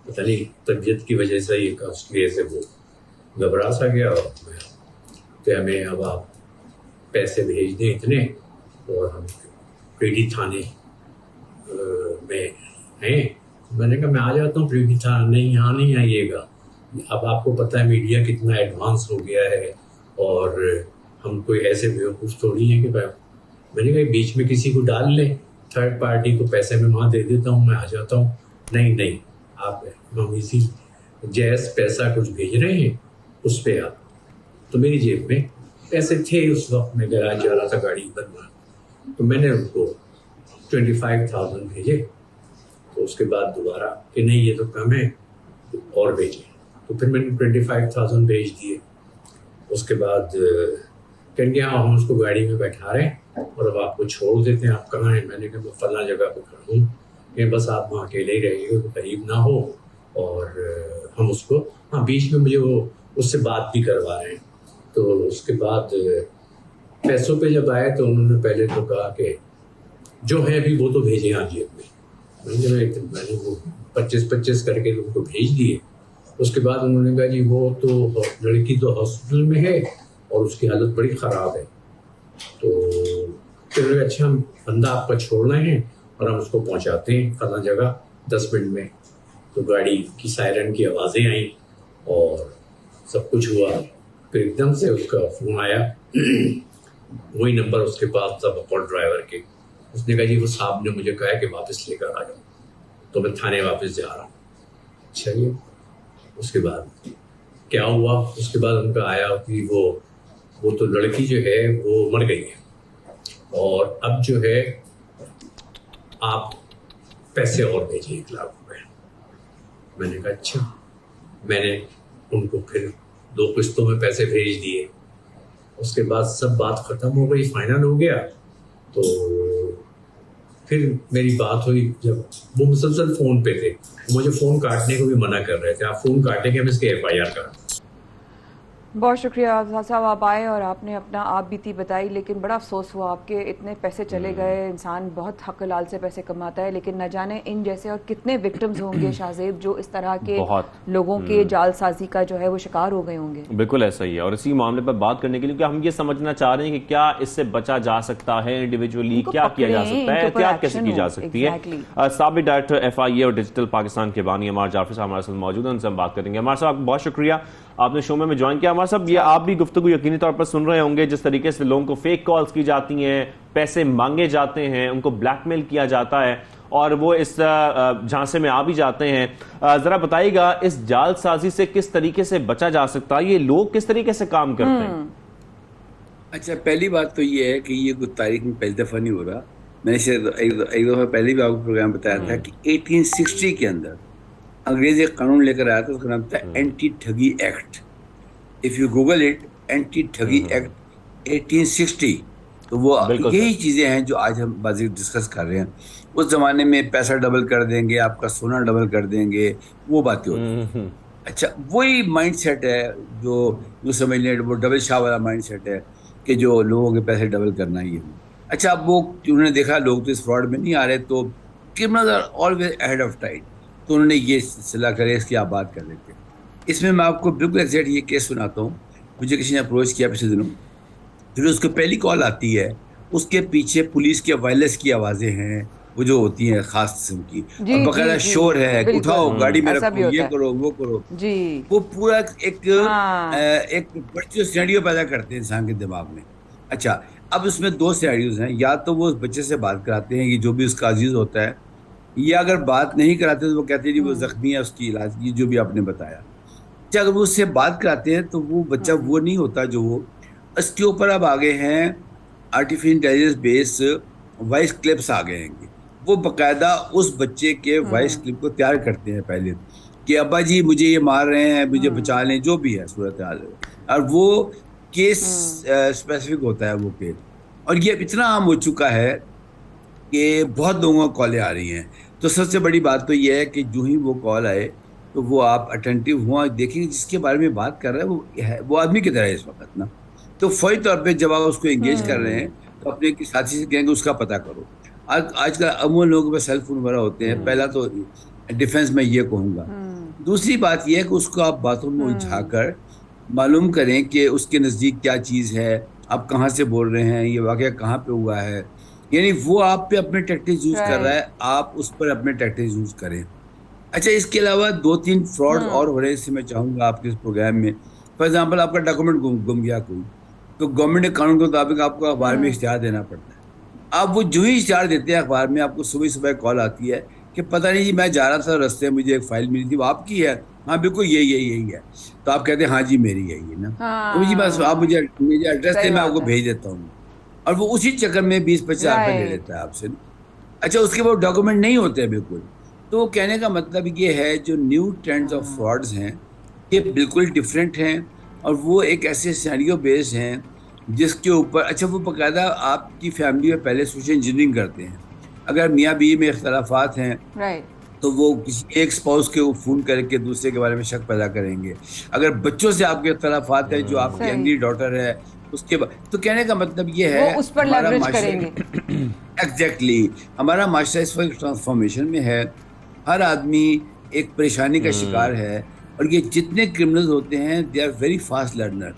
پتہ نہیں طبیعت کی وجہ سے یہ اس کی وجہ سے وہ گھبرا سا گیا, اور میں کہ ہمیں اب آپ پیسے بھیج دیں اتنے, اور ہم پیڈی تھانے میں ہیں. میں نے کہا میں آ جاتا ہوں پیڈی تھانہ. نہیں یہاں نہیں آئیے گا, اب آپ کو پتہ ہے میڈیا کتنا ایڈوانس ہو گیا ہے, اور ہم کوئی ایسے بیوقوف تھوڑی ہیں کہ میں نے کہا بیچ میں کسی کو ڈال لیں, تھرڈ پارٹی کو پیسے میں وہاں دے دیتا ہوں, میں آ جاتا ہوں. نہیں آپ ہم اسی جیس پیسہ کچھ بھیج رہے ہیں اس پہ آپ. تو میری جیب میں پیسے تھے اس وقت, میں گراج جا رہا تھا گاڑی بنوا, تو میں نے ان کو 25,000 بھیجے. تو اس کے بعد دوبارہ کہ نہیں یہ تو کم ہے اور بھیجیں, تو پھر میں نے 25,000 بھیج دیے. اس کے بعد کہیں گے ہاں ہم اس کو گاڑی میں بیٹھا رہے ہیں اور اب آپ کو چھوڑ دیتے ہیں, آپ کہاں ہیں؟ میں نے کہا میں فلاں جگہ پہ کھڑا ہوں, کہ بس آپ وہاں اکیلے ہی رہیے, قریب نہ ہو, اور ہم اس کو ہاں بیچ میں مجھے وہ اس سے بات بھی کروا رہے ہیں. تو اس کے بعد پیسوں پہ جب آئے تو انہوں نے پہلے تو کہا کہ جو ہے ابھی وہ تو بھیجیں آپ جیب میں. میں نے وہ 25 کر کے ان کو بھیج دیے. اس کے بعد انہوں نے کہا جی وہ تو لڑکی تو ہاسپٹل میں ہے اور اس کی حالت بڑی خراب ہے. تو پھر اچھا ہم بندہ آپ کا چھوڑ رہے ہیں اور ہم اس کو پہنچاتے ہیں فلاں جگہ 10 منٹ میں. تو گاڑی کی سائرن کی آوازیں آئیں اور سب کچھ ہوا. پھر ایک دم سے اس کا فون آیا, وہی نمبر اس کے پاس تھا بقول ڈرائیور کے. اس نے کہا جی وہ صاحب نے مجھے کہا کہ واپس لے کر آ جاؤ, تو میں تھانے واپس جا رہا ہوں. چلیے اس کے بعد کیا ہوا, اس کے بعد ان کا آیا کہ وہ تو لڑکی جو ہے وہ مر گئی ہے. اور اب جو ہے آپ پیسے اور بھیجیں 1 لاکھ روپے. میں نے کہا اچھا. میں نے ان کو پھر 2 قسطوں میں پیسے بھیج دیے. اس کے بعد سب بات ختم ہو گئی, فائنل ہو گیا. تو پھر میری بات ہوئی, جب وہ مسلسل فون پہ تھے, مجھے فون کاٹنے کو بھی منع کر رہے تھے, آپ فون کاٹیں گے ہم اس کے FIR کریں. بہت شکریہ صاحب, آپ آئے اور آپ نے اپنا آپ بیتی بتائی, لیکن بڑا افسوس ہوا آپ کے اتنے پیسے چلے گئے. انسان بہت حق لال سے پیسے کماتا ہے, لیکن نہ جانے ان جیسے اور کتنے وکٹمز ہوں گے شاہ زیب جو اس طرح کے لوگوں کے جال سازی کا جو ہے وہ شکار ہو گئے ہوں گے. بالکل ایسا ہی ہے, اور اسی معاملے پر بات کرنے کے لیے ہم یہ سمجھنا چاہ رہے ہیں کہ کیا اس سے بچا جا سکتا ہے, انڈیویجولی کیا کیا جا سکتا ہے, احتیاط کیسے کی جا سکتی ہے. سابق ڈائریکٹر FIA اور ڈیجیٹل پاکستان کے بانی عمار جعفری صاحب ہمارے ساتھ موجود ہیں, ان سے ہم بات کریں گے. عمار صاحب بہت شکریہ, آپ نے شو میں جوائن کیا. عمار صاحب, یہ آپ بھی گفتگو یقینی طور پر سن رہے ہوں گے, جس طریقے سے لوگوں کو فیک کالز کی جاتی ہیں, پیسے مانگے جاتے ہیں, ان کو بلیک میل کیا جاتا ہے اور وہ اس جھانسے میں آ بھی جاتے ہیں. ذرا بتائیے گا اس جال سازی سے کس طریقے سے بچا جا سکتا ہے, یہ لوگ کس طریقے سے کام کرتے ہیں؟ اچھا, پہلی بات تو یہ ہے کہ یہ کچھ تاریخ میں پہلی دفعہ نہیں ہو رہا. میں نے ایک دفعہ پہلے بھی آپ کو پروگرام بتایا تھا کہ 1860 کے اندر انگریز ایک قانون لے کر آیا تھا, اس کا نام تھا اینٹی ٹھگی act. If you Google it, anti ٹھگی ایکٹ 1860. تو وہ یہی چیزیں ہیں جو آج ہم بازی ڈسکس کر رہے ہیں. اس زمانے میں پیسہ ڈبل کر دیں گے, آپ کا سونا ڈبل کر دیں گے, وہ باتیں ہوتی ہیں. اچھا, وہی مائنڈ سیٹ ہے جو سمجھ لیں وہ ڈبل شاہ والا مائنڈ سیٹ ہے کہ جو لوگوں کے پیسے ڈبل کرنا ہی ہے. اچھا, اب وہ انہوں نے دیکھا لوگ تو اس فراڈ میں نہیں آ رہے, تو criminals are always ahead of time, تو انہوں نے یہ سلسلہ کرے اس کی آپ بات کر لیتے ہیں. اس میں آپ کو بالکل ایگزیکٹ یہ کیس سناتا ہوں. مجھے کسی نے اپروچ کیا پچھلے دنوں, پھر اس کو پہلی کال آتی ہے, اس کے پیچھے پولیس کے وائرلیس کی آوازیں ہیں, وہ جو ہوتی ہیں خاص قسم کی, اور باقاعدہ شور ہے, اٹھاؤ گاڑی میں رکھو, یہ کرو وہ کرو. وہ پورا ایک ورچوئل سینیریو پیدا کرتے ہیں انسان کے دماغ میں. اچھا, اب اس میں 2 سینیریوز ہیں, یا تو وہ اس بچے سے بات کراتے ہیں, یہ جو بھی اس کا عزیز ہوتا ہے, یا اگر بات نہیں کراتے تو وہ کہتے ہیں وہ زخمی ہے, اس کی علاج کی, جو بھی آپ نے بتایا. اچھا, اگر وہ اس سے بات کراتے ہیں تو وہ بچہ وہ نہیں ہوتا جو وہ. اس کے اوپر اب آگے ہیں آرٹیفیشل انٹیلیجنس بیس وائس کلپس آ گئے ہیں. وہ باقاعدہ اس بچے کے وائس کلپ کو تیار کرتے ہیں پہلے کہ ابا جی مجھے یہ مار رہے ہیں, مجھے بچا لیں, جو بھی ہے صورتحال. اور وہ کیس اسپیسیفک ہوتا ہے وہ کیس. اور یہ اتنا عام ہو چکا ہے کہ بہت لوگوں کو کالیں آ رہی ہیں. تو سب سے بڑی بات تو یہ ہے کہ جو ہی وہ کال آئے تو وہ آپ اٹینٹیو ہوں, دیکھیں جس کے بارے میں بات کر رہے ہیں وہ آدمی کی طرح ہے اس وقت نا. تو فوری طور پہ جب آپ اس کو انگیج کر رہے ہیں تو اپنے ساتھی سے کہیں گے اس کا پتہ کرو. آج کل عموماً لوگوں کے پاس سیل فون وغیرہ ہوتے ہیں. پہلا تو ڈیفینس میں یہ کہوں گا. دوسری بات یہ ہے کہ اس کو آپ باتوں میں الجھا کر معلوم کریں کہ اس کے نزدیک کیا چیز ہے, آپ کہاں سے بول رہے ہیں, یہ واقعہ کہاں پہ ہوا ہے. یعنی وہ آپ پہ اپنے ٹیکٹکس یوز کر رہا ہے, آپ اس پر اپنے ٹیکٹکس یوز کریں. اچھا, اس کے علاوہ 2-3 فراڈ اور ہو رہے ہیں, اس سے میں چاہوں گا آپ کے اس پروگرام میں. فار ایگزامپل, آپ کا ڈاکومنٹ گم گیا کوئی, تو گورنمنٹ کے قانون کے مطابق آپ کو اخبار میں اشتہار دینا پڑتا ہے. آپ وہ جو ہی اشتہار دیتے ہیں اخبار میں, آپ کو صبح کال آتی ہے کہ پتہ نہیں جی میں جا رہا تھا رستے میں, مجھے ایک فائل ملی تھی, وہ آپ کی ہے. ہاں بالکل یہی ہے. تو آپ کہتے ہیں ہاں جی میری یہی ہے نا, تو جی بس آپ مجھے ایڈریس دیں, میں آپ کو بھیج دیتا ہوں. اور وہ اسی چکر میں 20-25 روپے لے لیتا ہے آپ سے. اچھا, اس کے بعد ڈاکومنٹ نہیں ہوتے بالکل. تو کہنے کا مطلب یہ ہے جو نیو ٹرینڈز آف فراڈز ہیں یہ بالکل ڈفرینٹ ہیں, اور وہ ایک ایسے سینیریو بیس ہیں جس کے اوپر اچھا وہ باقاعدہ آپ کی فیملی میں پہلے سوشل انجینئرنگ کرتے ہیں. اگر میاں بیوی میں اختلافات ہیں تو وہ کسی ایک اسپاؤس کے فون کر کے دوسرے کے بارے میں شک پیدا کریں گے. اگر بچوں سے آپ کے اختلافات ہیں, جو آپ کی انگلی ڈاٹر ہے اس کے تو کہنے کا مطلب یہ ہے اس پر لیوریج کریں گے. ایگزیکٹلی, ہمارا معاشرہ اس وقت ٹرانسفارمیشن میں ہے. ہر آدمی ایک پریشانی کا شکار ہے, اور یہ جتنے کرمنلز ہوتے ہیں they are very fast learner.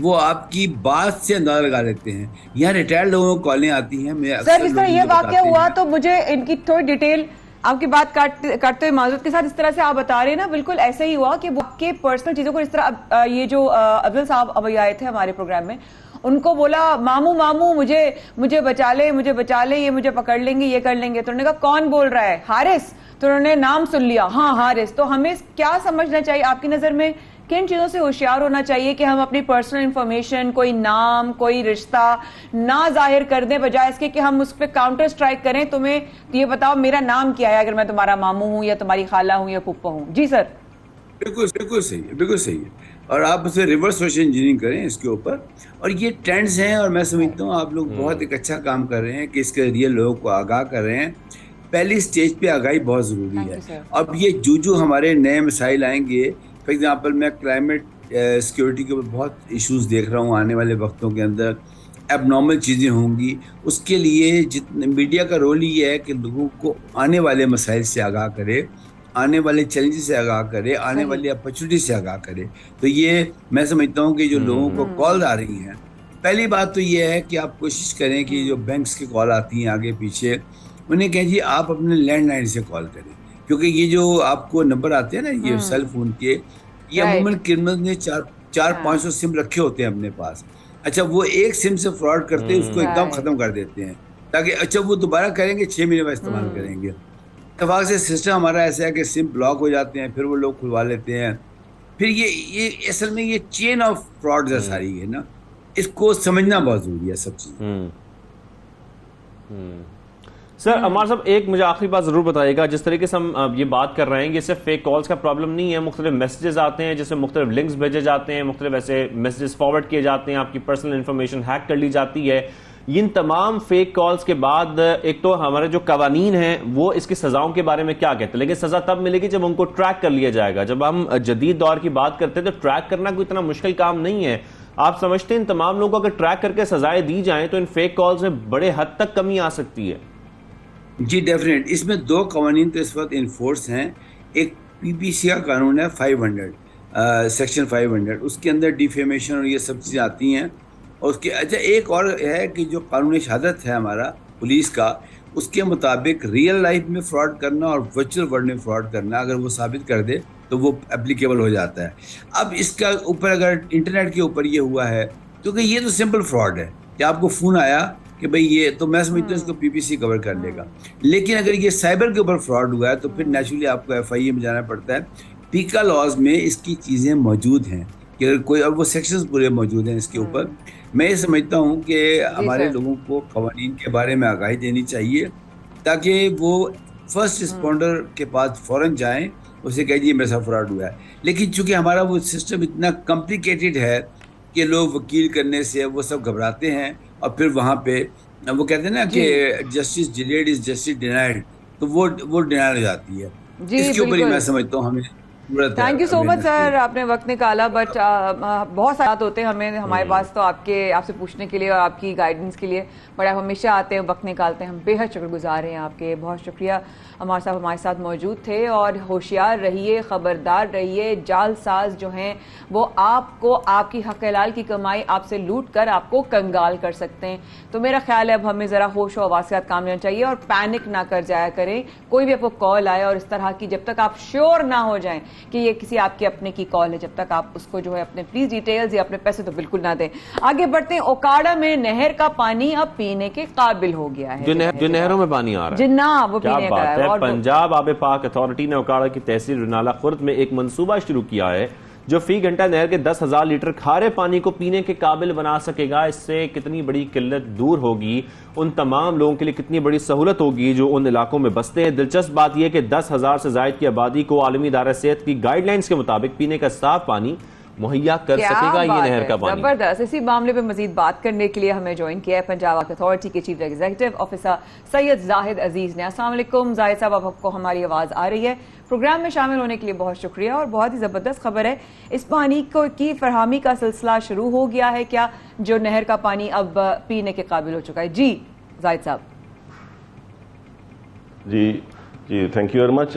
وہ آپ کی بات سے اندازہ لگا لیتے ہیں. یہاں ریٹائرڈ لوگوں کو کالیں آتی ہیں. سر اس طرح یہ واقعہ ہوا تو مجھے ان کی تھوڑی ڈیٹیل آپ کی بات کاٹتے ہوئے معذرت کے ساتھ, اس طرح سے آپ بتا رہے ہیں نا, بالکل ایسے ہی ہوا کہ وہ آپ کے پرسنل چیزوں کو اس طرح, یہ جو افضل صاحب ابھی آئے تھے ہمارے پروگرام میں, ان کو بولا ماموں مجھے بچا لے, یہ مجھے پکڑ لیں گے, یہ کر لیں گے. تو انہوں نے کہا کون بول رہا ہے؟ حارث. تو انہوں نے نام سن لیا, ہاں حارث. تو ہمیں کیا سمجھنا چاہیے آپ کی نظر میں کن چیزوں سے ہوشیار ہونا چاہیے کہ ہم اپنی پرسنل انفارمیشن، کوئی نام، کوئی رشتہ نہ ظاہر کر دیں، بجائے اس کے کہ ہم اس پہ کاؤنٹر اسٹرائک کریں، تمہیں یہ بتاؤ میرا نام کیا ہے اگر میں تمہارا ماموں ہوں یا تمہاری خالہ ہوں یا پھپھا ہوں؟ جی سر. بالکل صحیح ہے، بالکل صحیح ہے. اور آپ اسے ریورس سوشل انجینئرنگ کریں اس کے اوپر. اور یہ ٹرینڈز ہیں اور میں سمجھتا ہوں آپ لوگ بہت ایک اچھا کام کر رہے ہیں کہ اس کے ذریعے لوگوں کو آگاہ کر رہے ہیں. پہلی سٹیج پہ آگاہی بہت ضروری ہے. اب یہ جو ہمارے نئے مسائل آئیں گے، فار ایگزامپل میں کلائمیٹ سیکیورٹی کے اوپر بہت ایشوز دیکھ رہا ہوں آنے والے وقتوں کے اندر، اب نارمل چیزیں ہوں گی. اس کے لیے جتنے میڈیا کا رول یہ ہے کہ لوگوں کو آنے والے مسائل سے آگاہ کرے، آنے والے چیلنجز سے آگاہ کرے، آنے والی اپرچونیٹی سے آگاہ کرے. تو یہ میں سمجھتا ہوں کہ جو لوگوں کو کال آ رہی ہیں، پہلی بات تو یہ ہے کہ آپ کوشش کریں کہ جو بینکس کی کال آتی ہیں آگے پیچھے، انہیں کہیں جی آپ اپنے لینڈ لائن سے کال کریں، کیونکہ یہ جو آپ کو نمبر آتے ہیں نا یہ سیل فون کے، یہ عموماً کرمنل نے 400-500 سم رکھے ہوتے ہیں اپنے پاس. اچھا وہ ایک سم سے فراڈ کرتے ہیں، اس کو ایک دم ختم کر دیتے ہیں تاکہ اچھا وہ دوبارہ کریں گے 6 مہینے بعد استعمال کریں گے. اتفاق سے سسٹم ہمارا ایسا ہے کہ سم بلاک ہو جاتے ہیں، پھر وہ لوگ کھلوا لیتے ہیں. پھر یہ اصل میں یہ چین آف فراڈ ہے ساری ہے نا، اس کو سمجھنا بہت ضروری ہے سب چیزیں. سر عمار صاحب ایک مجھے آخری بات ضرور بتائیے گا، جس طریقے سے ہم یہ بات کر رہے ہیں یہ صرف فیک کالز کا پرابلم نہیں ہے، مختلف میسیجز آتے ہیں جس سے مختلف لنکس بھیجے جاتے ہیں، مختلف ایسے میسیجز فارورڈ کیے جاتے ہیں، آپ کی پرسنل انفارمیشن ہیک کر لی جاتی ہے. ان تمام فیک کالز کے بعد ایک تو ہمارے جو قوانین ہیں وہ اس کی سزاؤں کے بارے میں کیا کہتے ہیں؟ لیکن سزا تب ملے گی جب ان کو ٹریک کر لیا جائے گا. جب ہم جدید دور کی بات کرتے ہیں تو ٹریک کرنا کوئی اتنا مشکل کام نہیں ہے. آپ سمجھتے ہیں ان تمام لوگوں کو اگر ٹریک کر کے سزائیں دی جائیں تو ان فیک کالز میں بڑے حد تک کمی آ سکتی ہے؟ جی ڈیفینیٹ. اس میں 2 قوانین تو اس وقت انفورس ہیں. ایک PPC کا قانون ہے 500 سیکشن 500، اس کے اندر ڈیفیمیشن اور یہ سب چیزیں آتی ہیں. اور اس کے اچھا ایک اور ہے کہ جو قانون شہادت ہے ہمارا پولیس کا، اس کے مطابق ریئل لائف میں فراڈ کرنا اور ورچوئل ورلڈ میں فراڈ کرنا اگر وہ ثابت کر دے تو وہ اپلیکیبل ہو جاتا ہے. اب اس کا اوپر اگر انٹرنیٹ کے اوپر یہ ہوا ہے، کیونکہ یہ تو سمپل فراڈ ہے کہ آپ کو فون آیا کہ بھئی یہ تو میں سمجھتا ہوں اس کو PPC کور کر لے گا. لیکن اگر یہ سائبر کے اوپر فراڈ ہوا ہے تو پھر نیچرلی آپ کو FIA میں جانا پڑتا ہے. پیکا لاز میں اس کی چیزیں موجود ہیں کہ اگر کوئی، اور وہ سیکشنز پورے موجود ہیں اس کے اوپر. میں یہ سمجھتا ہوں کہ ہمارے لوگوں کو قوانین کے بارے میں آگاہی دینی چاہیے تاکہ وہ فرسٹ رسپونڈر کے پاس فوراً جائیں، اسے کہہ دیے میرے ساتھ فراڈ ہوا ہے. لیکن چونکہ ہمارا وہ سسٹم اتنا کمپلیکیٹڈ ہے کہ لوگ وکیل کرنے سے وہ سب گھبراتے ہیں، اور پھر وہاں پہ وہ کہتے ہیں نا کہ justice delayed is justice denied, تو وہ ڈینائل ہو جاتی ہے. اس کے اوپر ہی میں سمجھتا ہوں ہمیں تھینک یو سو مچ سر، آپ نے وقت نکالا. بٹ بہت ساتھ ہوتے ہیں ہمارے پاس تو آپ سے پوچھنے کے لیے اور آپ کی گائیڈنس کے لیے، بڑا ہمیشہ آتے ہیں، وقت نکالتے ہیں. ہم بے حد شکر گزار ہیں آپ کے. بہت شکریہ عمار صاحب ہمارے ساتھ موجود تھے. اور ہوشیار رہیے، خبردار رہیے. جال ساز جو ہیں وہ آپ کو آپ کی حق حلال کی کمائی آپ سے لوٹ کر آپ کو کنگال کر سکتے ہیں. تو میرا خیال ہے اب ہمیں ذرا ہوش و حواس کے ساتھ کام لینا چاہیے اور پینک نہ کر جایا کریں. کوئی بھی آپ کو کال آئے اور اس طرح کی، جب تک آپ شیور نہ ہو جائیں کہ یہ کسی آپ کے اپنے کی کال ہے، جب تک آپ اس کو جو ہے اپنے پلیز ڈیٹیلز یا اپنے پیسے تو بالکل نہ دیں. آگے بڑھتے ہیں. اوکاڑا میں نہر کا پانی اب پینے کے قابل ہو گیا ہے. جو نہروں میں پانی آ رہا ہے جناب وہ پینے کا ہے. اور پنجاب آب پاک اتھارٹی نے اوکاڑا کی تحصیل رنالہ خرد میں ایک منصوبہ شروع کیا ہے جو فی گھنٹہ نہر کے 10,000 لیٹر کھارے پانی کو پینے کے قابل بنا سکے گا. اس سے کتنی بڑی قلت دور ہوگی، ان تمام لوگوں کے لیے کتنی بڑی سہولت ہوگی جو ان علاقوں میں بستے ہیں. دلچسپ بات یہ کہ 10,000 سے زائد کی آبادی کو عالمی ادارہ صحت کی گائیڈ لائنز کے مطابق پینے کا صاف پانی مہیا کر سکے گا یہ نہر کا پانی. زبردست. اسی معاملے پہ مزید بات کرنے کے لیے ہمیں جوائن کیا ہے پنجاب اتھارٹی کے چیف ایگزیکٹو آفیسر سید زاہد عزیز نے. السلام علیکم زاہد صاحب، آپ کو ہماری آواز آ رہی ہے؟ پروگرام میں شامل ہونے کے لیے بہت شکریہ. اور بہت ہی زبردست خبر ہے، اس پانی کی فراہمی کا سلسلہ شروع ہو گیا ہے کیا، جو نہر کا پانی اب پینے کے قابل ہو چکا ہے؟ جی زاہد صاحب. جی تھینک یو ویری مچ.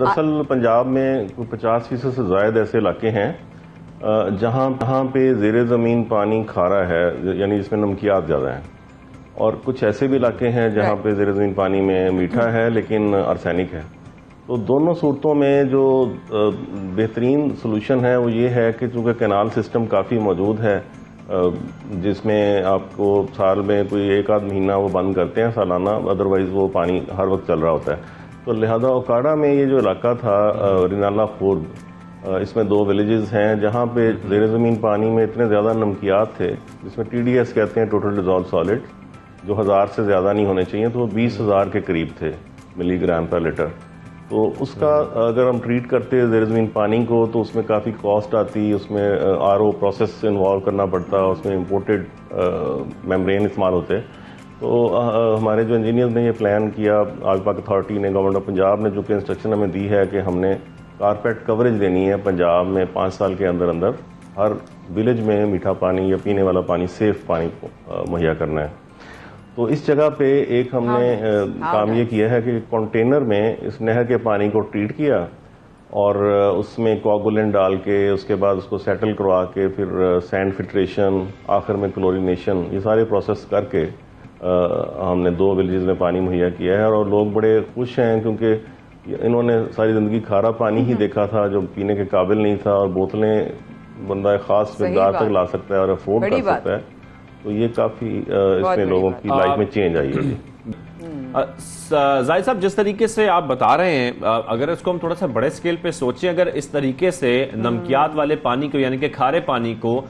دراصل پنجاب میں 50% سے زائد ایسے علاقے ہیں جہاں پہ زیر زمین پانی کھارا ہے، یعنی جس میں نمکیات زیادہ ہیں، اور کچھ ایسے بھی علاقے ہیں جہاں پہ زیر زمین پانی میں میٹھا ہے لیکن آرسینک ہے. تو دونوں صورتوں میں جو بہترین سلوشن ہے وہ یہ ہے کہ چونکہ کینال سسٹم کافی موجود ہے جس میں آپ کو سال میں کوئی 1 مہینہ وہ بند کرتے ہیں سالانہ، ادروائز وہ پانی ہر وقت چل رہا ہوتا ہے. تو لہذا اوکاڑا میں یہ جو علاقہ تھا رنالہ خورد، اس میں 2 ولیجز ہیں جہاں پہ زیر زمین پانی میں اتنے زیادہ نمکیات تھے جس میں TDS کہتے ہیں ٹوٹل ڈیزالو سالڈ، جو 1000 سے زیادہ نہیں ہونے چاہیے، تو وہ 20,000 کے قریب تھے ملی گرام پر لیٹر. تو اس کا اگر ہم ٹریٹ کرتے زیر زمین پانی کو تو اس میں کافی کاسٹ آتی، اس میں RO پروسیس انوالو کرنا پڑتا، اس میں امپورٹڈ میمبرین استعمال ہوتے. تو ہمارے جو انجینئرز نے یہ پلان کیا، آبی پاک اتھارٹی نے، گورنمنٹ آف پنجاب نے جو کہ انسٹرکشن ہمیں دی ہے کہ ہم نے کارپیٹ کوریج دینی ہے پنجاب میں 5 سال کے اندر اندر ہر ولیج میں میٹھا پانی یا پینے والا پانی، سیف پانی مہیا کرنا ہے. تو اس جگہ پہ ایک ہم نے کام یہ کیا ہے کہ کنٹینر میں اس نہر کے پانی کو ٹریٹ کیا اور اس میں کوگولنٹ ڈال کے اس کے بعد اس کو سیٹل کروا کے پھر سینڈ فلٹریشن، آخر میں کلورینیشن، یہ سارے پروسیس کر کے ہم نے 2 ولیجز میں پانی مہیا کیا ہے. اور لوگ بڑے خوش ہیں کیونکہ انہوں نے ساری زندگی کھارا پانی ہی دیکھا تھا جو پینے کے قابل نہیں تھا، اور بوتلیں بندہ خاص مقدار تک لا سکتا ہے اور افورڈ کر سکتا ہے. تو یہ کافی اس میں لوگوں کی لائف میں چینج آئی ہے. زاہد صاحب، جس طریقے سے آپ بتا رہے ہیں، اگر اس کو ہم تھوڑا سا بڑے سکیل پہ سوچیں، اگر اس طریقے سے نمکیات والے پانی کو، یعنی کہ کھارے پانی کو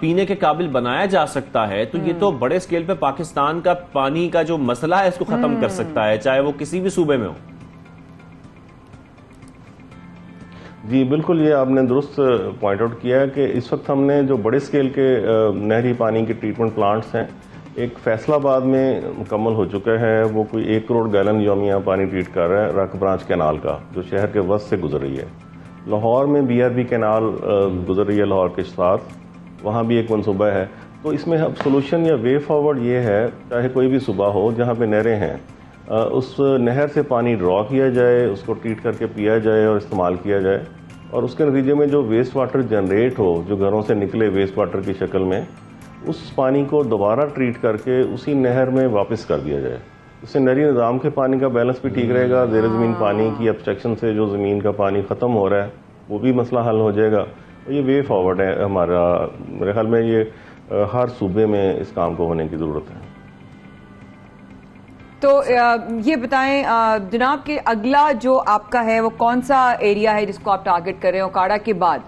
پینے کے قابل بنایا جا سکتا ہے، تو یہ تو بڑے سکیل پہ پاکستان کا پانی کا جو مسئلہ ہے اس کو ختم کر سکتا ہے، چاہے وہ کسی بھی صوبے میں ہو. جی بالکل، یہ آپ نے درست پوائنٹ آؤٹ کیا ہے کہ اس وقت ہم نے جو بڑے سکیل کے نہری پانی کے ٹریٹمنٹ پلانٹس ہیں، ایک فیصل آباد میں مکمل ہو چکا ہے، وہ کوئی 1 کروڑ گیلن یومیہ پانی ٹریٹ کر رہا ہے رک برانچ کینال کا، جو شہر کے وسط سے گزر رہی ہے. لاہور میں BRB کینال گزر رہی ہے لاہور کے ساتھ، وہاں بھی ایک منصوبہ ہے. تو اس میں اب سولوشن یا وے فارورڈ یہ ہے، چاہے کوئی بھی صوبہ ہو جہاں پہ نہریں ہیں، اس نہر سے پانی ڈرا کیا جائے، اس کو ٹریٹ کر کے پیا جائے اور استعمال کیا جائے، اور اس کے نتیجے میں جو ویسٹ واٹر جنریٹ ہو، جو گھروں سے نکلے ویسٹ واٹر کی شکل میں، اس پانی کو دوبارہ ٹریٹ کر کے اسی نہر میں واپس کر دیا جائے. اس سے نہری نظام کے پانی کا بیلنس بھی ٹھیک رہے گا، زیر زمین پانی کی ابسٹرکشن سے جو زمین کا پانی ختم ہو رہا ہے وہ بھی مسئلہ حل ہو جائے گا. یہ وے فارورڈ ہے ہمارا، میرے خیال میں یہ ہر صوبے میں اس کام کو ہونے کی ضرورت ہے. تو یہ بتائیں جناب کہ اگلا جو آپ کا ہے وہ کون سا ایریا ہے جس کو آپ ٹارگٹ کر رہے ہیں اوکاڑا کے بعد؟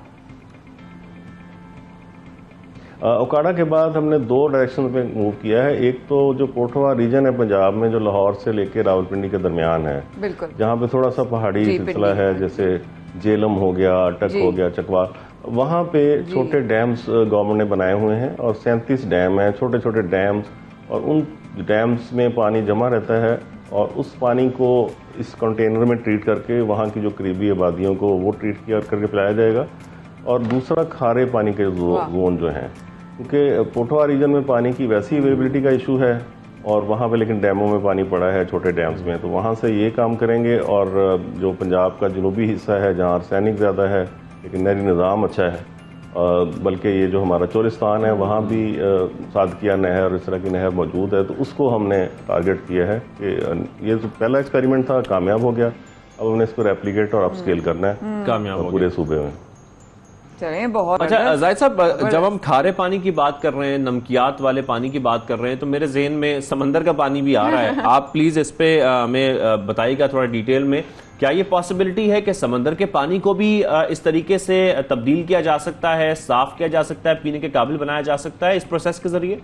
اوکاڑا کے بعد ہم نے 2 ڈائریکشن پہ موو کیا ہے. ایک تو جو پوٹھوا ریجن ہے پنجاب میں، جو لاہور سے لے کے راولپنڈی کے درمیان ہے، بالکل جہاں پہ تھوڑا سا پہاڑی سلسلہ ہے، جیسے جیلم ہو گیا، اٹک ہو گیا، چکوال، وہاں پہ چھوٹے ڈیمز گورنمنٹ نے بنائے ہوئے ہیں، اور 37 ڈیم ہیں، چھوٹے چھوٹے ڈیمز، اور ان ڈیمز میں پانی جمع رہتا ہے، اور اس پانی کو اس کنٹینر میں ٹریٹ کر کے وہاں کی جو قریبی آبادیوں کو وہ ٹریٹ کیا کر کے پلایا جائے گا. اور دوسرا کھارے پانی کے زون جو ہیں، کیونکہ پوٹھوا ریجن میں پانی کی ویسی اویلیبلٹی کا ایشو ہے، اور وہاں پہ لیکن ڈیموں میں پانی پڑا ہے چھوٹے ڈیمز میں، تو وہاں سے یہ کام کریں گے. اور جو پنجاب کا جنوبی حصہ ہے جہاں آرسینک زیادہ ہے لیکن نہری نظام اچھا ہے، بلکہ یہ جو ہمارا چولستان ہے وہاں بھی صادقیہ نہر اور اس طرح کی نہر موجود ہے، تو اس کو ہم نے ٹارگٹ کیا ہے کہ یہ جو پہلا ایکسپیریمنٹ تھا کامیاب ہو گیا، اب ہم نے اس کو ریپلیکیٹ اور اپ اسکیل کرنا ہے کامیاب پورے صوبے میں. چلیں بہت اچھا زاہد صاحب، جب ہم کھارے پانی کی بات کر رہے ہیں، نمکیات والے پانی کی بات کر رہے ہیں، تو میرے ذہن میں سمندر کا پانی بھی آ رہا ہے. آپ پلیز اس پہ ہمیں بتائیے گا تھوڑا ڈیٹیل میں، کیا یہ پاسبلٹی ہے کہ سمندر کے پانی کو بھی اس طریقے سے تبدیل کیا جا سکتا ہے، صاف کیا جا سکتا ہے، پینے کے قابل بنایا جا سکتا ہے اس پروسیس کے ذریعے؟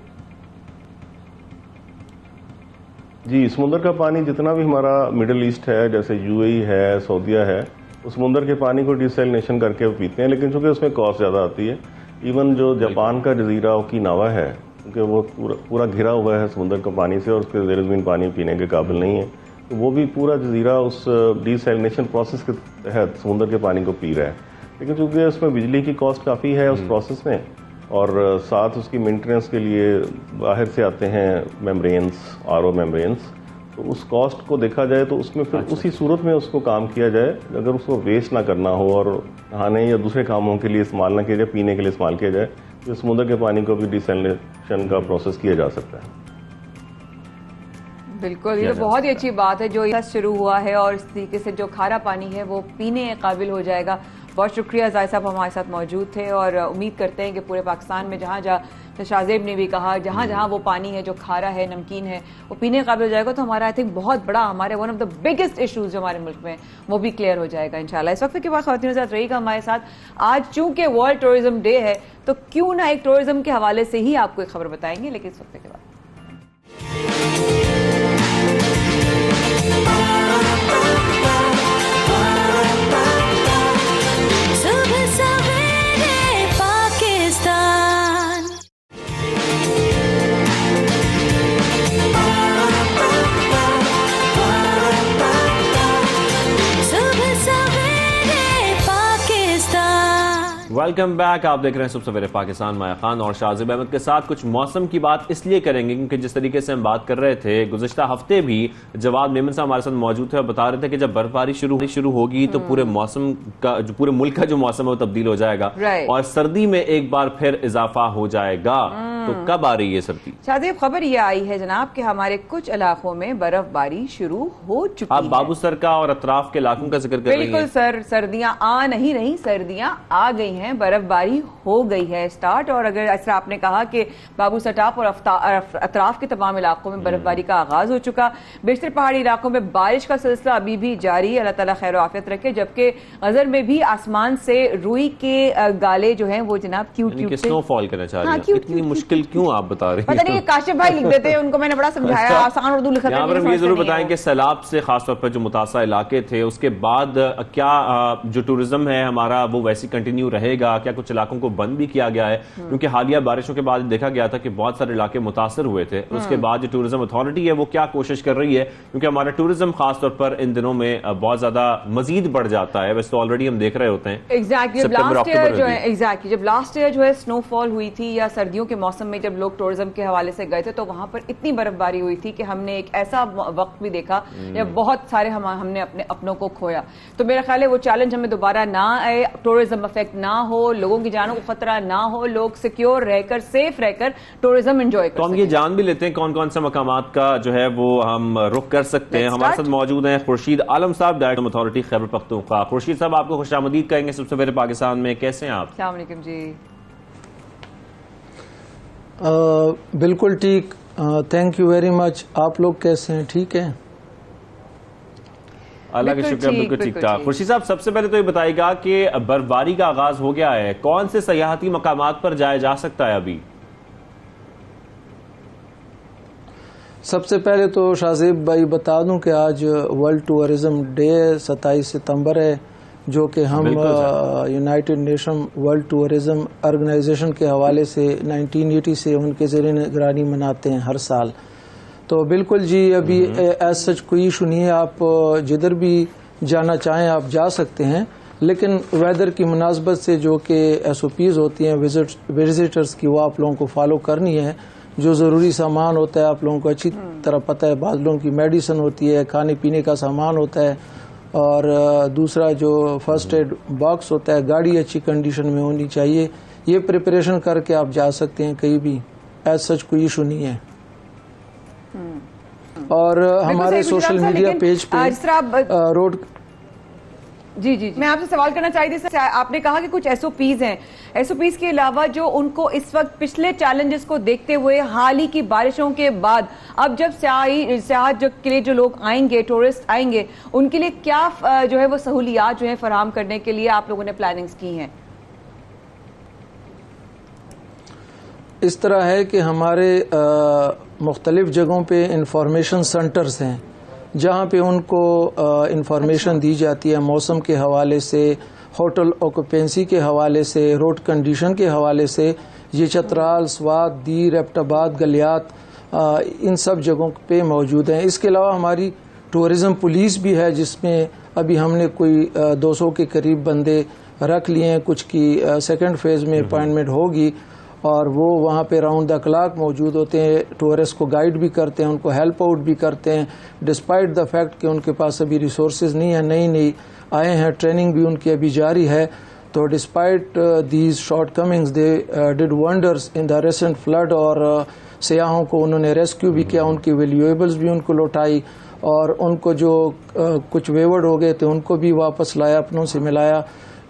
جی، سمندر کا پانی جتنا بھی ہمارا مڈل ایسٹ ہے، جیسے UAE ہے، سعودیہ ہے، اس سمندر کے پانی کو ڈیسیلینیشن کر کے پیتے ہیں، لیکن چونکہ اس میں کاسٹ زیادہ آتی ہے. ایون جو جاپان کا جزیرہ اوکیناوا ہے، کیونکہ وہ پورا گھرا ہوا ہے سمندر کا پانی سے، اور اس کے زیر زمین پانی پینے کے قابل نہیں ہے، تو وہ بھی پورا جزیرہ اس ڈیسیلینیشن پروسیس کے تحت سمندر کے پانی کو پی رہا ہے. لیکن چونکہ اس میں بجلی کی کاسٹ کافی ہے اس پروسیس میں، اور ساتھ اس کی مینٹیننس کے لیے باہر سے آتے ہیں میمبرینس، RO میمبرینس، تو اس کاسٹ کو دیکھا جائے تو اس میں پھر اسی صورت میں اس کو کام کیا جائے، اگر اس کو ویسٹ نہ کرنا ہو اور نہانے یا دوسرے کاموں کے لیے استعمال نہ کیا جائے، پینے کے لیے استعمال کیا جائے، تو سمندر کے پانی کو بھی ڈیسیلینیشن کا پروسیس کیا جا سکتا ہے. بالکل، یہ تو بہت ہی اچھی بات ہے جو یہ شروع ہوا ہے، اور اس طریقے سے جو کھارا پانی ہے وہ پینے قابل ہو جائے گا. بہت شکریہ زاہد صاحب، ہمارے ساتھ موجود تھے، اور امید کرتے ہیں کہ پورے پاکستان میں جہاں جہاں تو شاہزیب نے بھی کہا جہاں جہاں وہ پانی ہے جو کھارا ہے نمکین ہے وہ پینے قابل ہو جائے گا تو ہمارا آئی تھنک بہت بڑا ہمارے one of the biggest issues جو ہمارے ملک میں وہ بھی کلیئر ہو جائے گا انشاءاللہ. اس وقت کے بعد خواتین حضرات رہی گا ہمارے ساتھ. آج چونکہ ورلڈ ٹورزم ڈے ہے تو کیوں نہ ایک ٹورزم کے حوالے سے ہی آپ کو ایک خبر بتائیں گے, لیکن اس وقت کے بعد ویلکم بیک. آپ دیکھ رہے ہیں صبح سویرے پاکستان. مایا خان اور شاہزیب احمد کے ساتھ کچھ موسم کی بات اس لیے کریں گے کیونکہ جس طریقے سے ہم بات کر رہے تھے گزشتہ ہفتے بھی جواد میمن صاحب ہمارے ساتھ موجود تھے اور بتا رہے تھے کہ جب برف باری شروع ہوگی تو پورے موسم کا جو پورے ملک کا جو موسم ہے وہ تبدیل ہو جائے گا اور سردی میں ایک بار پھر اضافہ ہو جائے گا. تو کب آ رہی ہے سردی؟ شاہزیب خبر یہ آئی ہے جناب کہ ہمارے کچھ علاقوں میں برف باری شروع ہو چکی ہے. آپ بابو سر کا اور اطراف کے علاقوں کا ذکر کر رہی ہیں. بالکل سر, سردیاں آ نہیں رہی, سردیاں آ گئی ہیں, برف باری ہو گئی ہے اسٹارٹ. اور اگر اس طرح آپ نے کہا کہ بابو سٹاپ اور اطراف کے تمام علاقوں میں برف باری کا آغاز ہو چکا. بیشتر پہاڑی علاقوں میں بارش کا سلسلہ ابھی بھی جاری ہے, اللہ تعالیٰ خیر و عافیت رکھے. جبکہ غزر میں بھی آسمان سے روئی کے گالے جو ہیں وہ جناب کیوٹ کیوٹ سنو فال کرنا چاہ رہے ہیں. اتنی مشکل کیوں آپ بتا رہے ہیں؟ پتہ نہیں, کاشف بھائی لکھ دیتے ہیں, ان کو میں نے بڑا سمجھایا, آسان اردو لکھا تھا. یہاں پر ہم یہ ضرور بتائیں کہ سیلاب سے خاص طور پر جو متاثرہ علاقے تھے اس کے بعد کیا جو ٹورزم ہے ہمارا وہ ویسی کنٹینیو رہے گا؟ کیا کچھ علاقوں کو بند بھی کیا گیا ہے؟ کیونکہ حالیہ بارشوں کے بعد دیکھا گیا تھا کہ بہت سارے علاقے متاثر ہوئے تھے. اس کے بعد جو ٹورزم اتھارٹی ہے وہ کیا کوشش کر رہی ہے؟ کیونکہ ہمارا ٹورزم خاص طور پر ان دنوں میں بہت زیادہ مزید بڑھ جاتا ہے. ویسے تو آلریڈی ہم دیکھ رہے ہوتے ہیں جب لاسٹ ایئر جو ہے سنو فال ہوئی تھی یا سردیوں کے موسم میں جب لوگ ٹورزم کے حوالے سے گئے تھے تو وہاں پر اتنی برف باری ہوئی تھی کہ ہم نے ایک ایسا وقت بھی دیکھا جب بہت سارے ہم نے اپنے اپنوں کو کھویا. تو میرا خیال ہے وہ چیلنج ہمیں دوبارہ نہ آئے, ٹورزم افیکٹ نہ ہو, لوگوں کی جانوں کو خطرہ نہ ہو, لوگ سیکیور رہ کر سیف رہ کر ٹورزم انجوائے کر. تو ہم یہ جان بھی لیتے ہیں کون کون سے مقامات کا جو ہے وہ ہم رخ کر سکتے ہیں. ہمارے ساتھ موجود ہیں خورشید عالم صاحب, ڈائریکٹر اتھارٹی خیبر پختونخوا. خورشید صاحب آپ کو خوش آمدید کہیں گے سب سے پہلے پاکستان میں. کیسے ہیں آپ؟ السلام علیکم جی. بالکل ٹھیک, تھینک یو ویری مچ. آپ لوگ کیسے ہیں؟ ٹھیک ہیں؟ اللہ کا شکر, بالکل ٹھیک ٹھاک. خورشید صاحب سب سے پہلے تو یہ بتائے گا کہ برف باری کا آغاز ہو گیا ہے, کون سے سیاحتی مقامات پر جایا جا سکتا ہے ابھی؟ سب سے پہلے تو شاہزیب بھائی بتا دوں کہ آج ورلڈ ٹورزم ڈے 27 ستمبر ہے, جو کہ ہم United Nation World Tourism Organisation کے حوالے سے 1980 سے ان کے زیر نگرانی مناتے ہیں ہر سال. تو بالکل جی, ابھی ایز سچ کوئی ایشو نہیں ہے, آپ جدھر بھی جانا چاہیں آپ جا سکتے ہیں. لیکن ویدر کی مناسبت سے جو کہ ایس او پیز ہوتی ہیں وزٹرز کی وہ آپ لوگوں کو فالو کرنی ہے. جو ضروری سامان ہوتا ہے آپ لوگوں کو اچھی طرح پتہ ہے, بعض لوگوں کی میڈیسن ہوتی ہے, کھانے پینے کا سامان ہوتا ہے, اور دوسرا جو فرسٹ ایڈ باکس ہوتا ہے, گاڑی اچھی کنڈیشن میں ہونی چاہیے. یہ پریپریشن کر کے آپ جا سکتے ہیں کہیں بھی, ایز سچ کوئی ایشو نہیں ہے. اور ہمارے سوشل میڈیا پیج پہ روڈ جی جی میں آپ سے سوال کرنا چاہیے تھی. آپ نے کہا کہ کچھ ایس او پیز ہیں, ایس او پیز کے علاوہ جو ان کو اس وقت پچھلے چیلنجز کو دیکھتے ہوئے حال ہی کی بارشوں کے بعد اب جب سیاحت کے لیے جو لوگ آئیں گے, ٹورسٹ آئیں گے, ان کے لیے کیا جو ہے وہ سہولیات جو ہیں فراہم کرنے کے لیے آپ لوگوں نے پلاننگز کی ہیں؟ اس طرح ہے کہ ہمارے مختلف جگہوں پہ انفارمیشن سینٹرز ہیں جہاں پہ ان کو انفارمیشن دی جاتی ہے موسم کے حوالے سے, ہوٹل آکوپینسی کے حوالے سے, روڈ کنڈیشن کے حوالے سے. یہ چترال, سوات, دیر, ایبٹ آباد, گلیات, ان سب جگہوں پہ موجود ہیں. اس کے علاوہ ہماری ٹورزم پولیس بھی ہے جس میں ابھی ہم نے کوئی 200 کے قریب بندے رکھ لیے ہیں. کچھ کی سیکنڈ فیز میں اپائنٹمنٹ ہوگی اور وہ وہاں پہ راؤنڈ دا کلاک موجود ہوتے ہیں, ٹورسٹ کو گائیڈ بھی کرتے ہیں, ان کو ہیلپ آؤٹ بھی کرتے ہیں, ڈسپائٹ دا فیکٹ کہ ان کے پاس ابھی ریسورسز نہیں ہیں, نئی آئے ہیں, ٹریننگ بھی ان کی ابھی جاری ہے. تو despite these shortcomings they did wonders in the recent flood. اور سیاحوں کو انہوں نے ریسکیو بھی کیا, ان کی ویلیویبلز بھی ان کو لوٹائی, اور ان کو جو کچھ ویورڈ ہو گئے تھے ان کو بھی واپس لایا, اپنوں سے ملایا.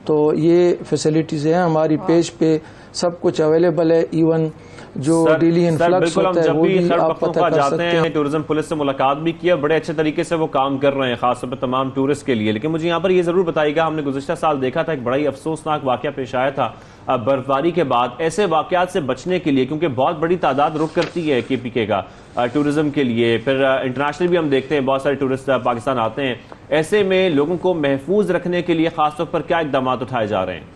تو یہ فیسلٹیز ہیں ہماری پیج پہ, سب کچھ اویلیبل ہے. ایون جو ڈیلی انفلکس ہوتا ہے وہ بھی آپ پتہ کر سکتے ہیں. ٹورزم پولیس سے ملاقات بھی کیا, بڑے اچھے طریقے سے وہ کام کر رہے ہیں خاص طور پہ تمام ٹورسٹ کے لیے. لیکن مجھے یہاں پر یہ ضرور بتائیے گا, ہم نے گزشتہ سال دیکھا تھا ایک بڑا ہی افسوسناک واقعہ پیش آیا تھا برفباری کے بعد. ایسے واقعات سے بچنے کے لیے, کیونکہ بہت بڑی تعداد رک کرتی ہے کے پی کے کا ٹورزم کے لیے, پھر انٹرنیشنل بھی ہم دیکھتے ہیں بہت سارے ٹورسٹ پاکستان آتے ہیں, ایسے میں لوگوں کو محفوظ رکھنے کے لیے خاص طور پر کیا اقدامات اٹھائے جا رہے ہیں؟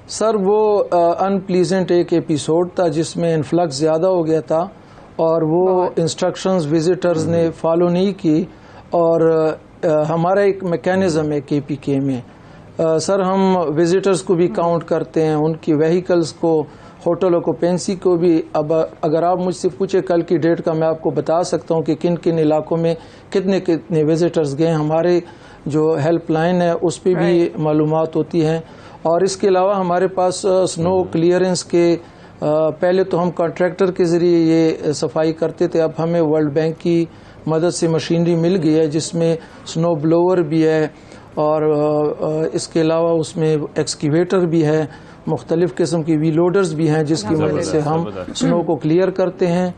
سر وہ ان پلیزنٹ ایک ایپیسوڈ تھا جس میں انفلکس زیادہ ہو گیا تھا اور وہ انسٹرکشنز وزٹرز نے فالو نہیں کی, اور ہمارا ایک میکینزم ہے کے پی کے میں سر, ہم وزٹرز کو بھی کاؤنٹ کرتے ہیں, ان کی وہیکلز کو, ہوٹل آکوپینسی کو بھی. اب اگر آپ مجھ سے پوچھے کل کی ڈیٹ کا, میں آپ کو بتا سکتا ہوں کہ کن کن علاقوں میں کتنے وزٹرز گئے. ہمارے جو ہیلپ لائن ہے اس پہ بھی معلومات ہوتی ہیں. اور اس کے علاوہ ہمارے پاس سنو کلیئرنس کے پہلے تو ہم کانٹریکٹر کے ذریعے یہ صفائی کرتے تھے, اب ہمیں ورلڈ بینک کی مدد سے مشینری مل گئی ہے جس میں سنو بلوور بھی ہے, اور اس کے علاوہ اس میں ایکسکیویٹر بھی ہے, مختلف قسم کی وی لوڈرز بھی ہیں جس کی مدد سے ہم سنو کو کلیئر کرتے ہیں.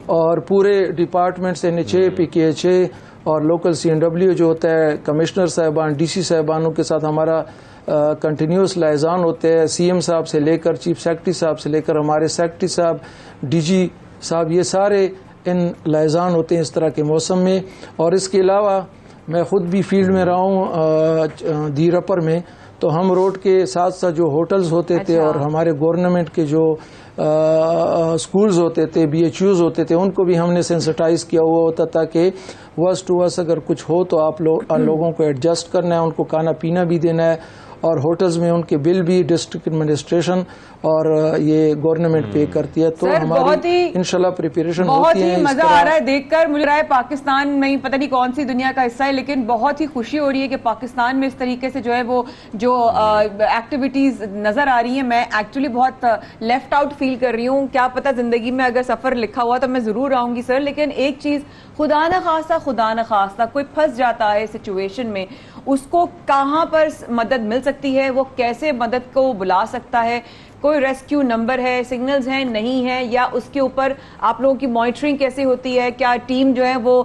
اور پورے ڈپارٹمنٹ سے NHA, PKHA اور لوکل CNW جو ہوتا ہے, کمشنر صاحبان, DC صاحبانوں کے ساتھ ہمارا کنٹینیوس لائزان ہوتے ہیں. CM صاحب سے لے کر چیف سیکرٹری صاحب سے لے کر ہمارے سیکرٹری صاحب, DG صاحب, یہ سارے ان لائزان ہوتے ہیں اس طرح کے موسم میں. اور اس کے علاوہ میں خود بھی فیلڈ میں رہا ہوں دیر اپر میں, تو ہم روڈ کے ساتھ ساتھ جو ہوٹلز ہوتے تھے اور ہمارے گورنمنٹ کے جو اسکولز ہوتے تھے, BHUs ہوتے تھے, ان کو بھی ہم نے سینسٹائز کیا ہوا ہوتا تھا کہ ورس ٹو ورس اگر کچھ ہو تو آپ لوگوں کو ایڈجسٹ کرنا ہے, ان کو کھانا پینا بھی دینا ہے. اور ہوٹلز میں ان کے بل بھی ڈسٹرکٹ ایڈمنسٹریشن اور یہ گورنمنٹ پے کرتی ہے. تو ہماری انشاءاللہ پریپریشن ہوتی ہے. بہت ہی مزہ آ رہا ہے دیکھ کر. مجھے رہا ہے پاکستان میں پتہ نہیں کون سی دنیا کا حصہ ہے, لیکن بہت ہی خوشی ہو رہی ہے کہ پاکستان میں اس طریقے سے جو ہے وہ جو ایکٹیویٹیز نظر آ رہی ہیں. میں ایکچولی بہت لیفٹ آؤٹ فیل کر رہی ہوں. کیا پتہ زندگی میں اگر سفر لکھا ہوا تو میں ضرور آؤں گی سر, لیکن ایک چیز خدا نہ خواستہ کوئی پھنس جاتا ہے سچویشن میں, اس کو کہاں پر مدد مل سکتی ہے, وہ کیسے مدد کو بلا سکتا ہے, کوئی ریسکیو نمبر ہے, سگنلز ہیں, نہیں ہے, یا اس کے اوپر آپ لوگوں کی مانیٹرنگ کیسے ہوتی ہے, کیا ٹیم جو ہے وہ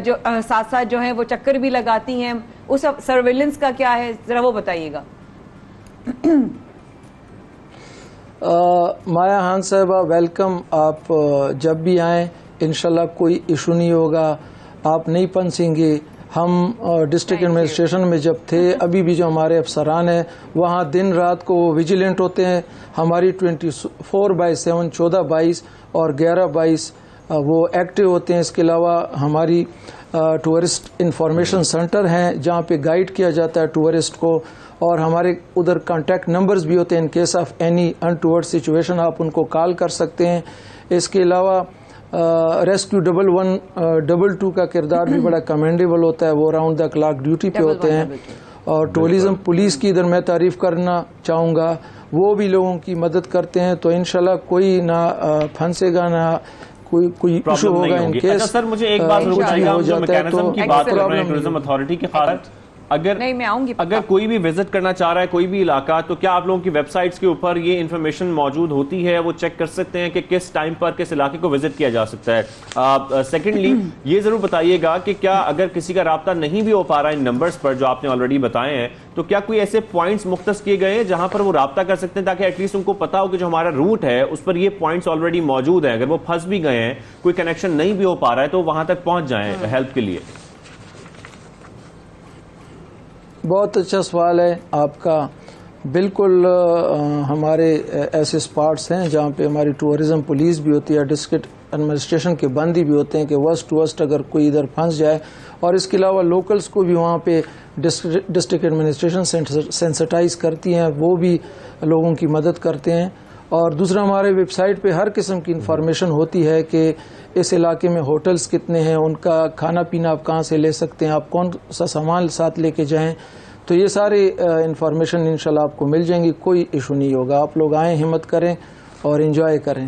جو ساتھ ساتھ جو ہے وہ چکر بھی لگاتی ہیں, اس سرویلنس کا کیا ہے, ذرا وہ بتائیے گا. مایا خان صاحبہ ویلکم, آپ جب بھی آئیں انشاءاللہ کوئی ایشو نہیں ہوگا, آپ نہیں پھنسیں گے. ہم ڈسٹرکٹ ایڈمنسٹریشن میں جب تھے, ابھی بھی جو ہمارے افسران ہیں وہاں دن رات کو ویجیلنٹ ہوتے ہیں. ہماری 24/7 14/22 اور 11/22 وہ ایکٹیو ہوتے ہیں. اس کے علاوہ ہماری ٹورسٹ انفارمیشن سینٹر ہیں جہاں پہ گائیڈ کیا جاتا ہے ٹورسٹ کو, اور ہمارے ادھر کانٹیکٹ نمبرز بھی ہوتے ہیں. In case of any untoward situation آپ ان کو کال کر سکتے ہیں. اس کے علاوہ ریسکیو 112 کا کردار بھی بڑا کمینڈیبل ہوتا ہے, وہ راؤنڈ دا کلاک ڈیوٹی پہ ہوتے ہیں. اور ٹورزم پولیس کی ادھر میں تعریف کرنا چاہوں گا, وہ بھی لوگوں کی مدد کرتے ہیں. تو انشاءاللہ کوئی نہ پھنسے گا, نہ کوئی ایشو ہوگا. ان کیس سر مجھے ایک بات ہو جاتا ہے تو کی بات کر رہے ہیں ٹورزم اتھارٹی کے خاطر, اگر کوئی بھی وزٹ کرنا چاہ رہا ہے کوئی بھی علاقہ, تو کیا آپ لوگوں کی ویب سائٹس کے اوپر یہ انفارمیشن موجود ہوتی ہے, وہ چیک کر سکتے ہیں کہ کس ٹائم پر کس علاقے کو وزٹ کیا جا سکتا ہے؟ سیکنڈلی یہ ضرور بتائیے گا کہ کیا اگر کسی کا رابطہ نہیں بھی ہو پا رہا ہے ان نمبرز پر جو آپ نے آلریڈی بتائے ہیں, تو کیا کوئی ایسے پوائنٹس مختص کیے گئے ہیں جہاں پر وہ رابطہ کر سکتے ہیں, تاکہ ایٹ لیسٹ ان کو پتا ہو کہ جو ہمارا روٹ ہے اس پر یہ پوائنٹس آلریڈی موجود ہیں, اگر وہ پھنس بھی گئے ہیں, کوئی کنیکشن نہیں بھی ہو پا رہا ہے, تو وہاں تک پہنچ جائیں ہیلپ کے لیے؟ بہت اچھا سوال ہے آپ کا. بالکل ہمارے ایسے اسپاٹس ہیں جہاں پہ ہماری ٹورزم پولیس بھی ہوتی ہے, ڈسٹرکٹ ایڈمنسٹریشن کے بندی بھی ہوتے ہیں کہ ورسٹ ٹو ورسٹ اگر کوئی ادھر پھنس جائے. اور اس کے علاوہ لوکلز کو بھی وہاں پہ ڈسٹرکٹ ایڈمنسٹریشن سینسٹائز کرتی ہیں, وہ بھی لوگوں کی مدد کرتے ہیں. اور دوسرا ہمارے ویب سائٹ پہ ہر قسم کی انفارمیشن ہوتی ہے کہ اس علاقے میں ہوٹلز کتنے ہیں, ان کا کھانا پینا آپ کہاں سے لے سکتے ہیں, آپ کون سا سامان ساتھ لے کے جائیں. تو یہ سارے انفارمیشن انشاءاللہ آپ کو مل جائیں گی, کوئی ایشو نہیں ہوگا. آپ لوگ آئیں, ہمت کریں اور انجوائے کریں.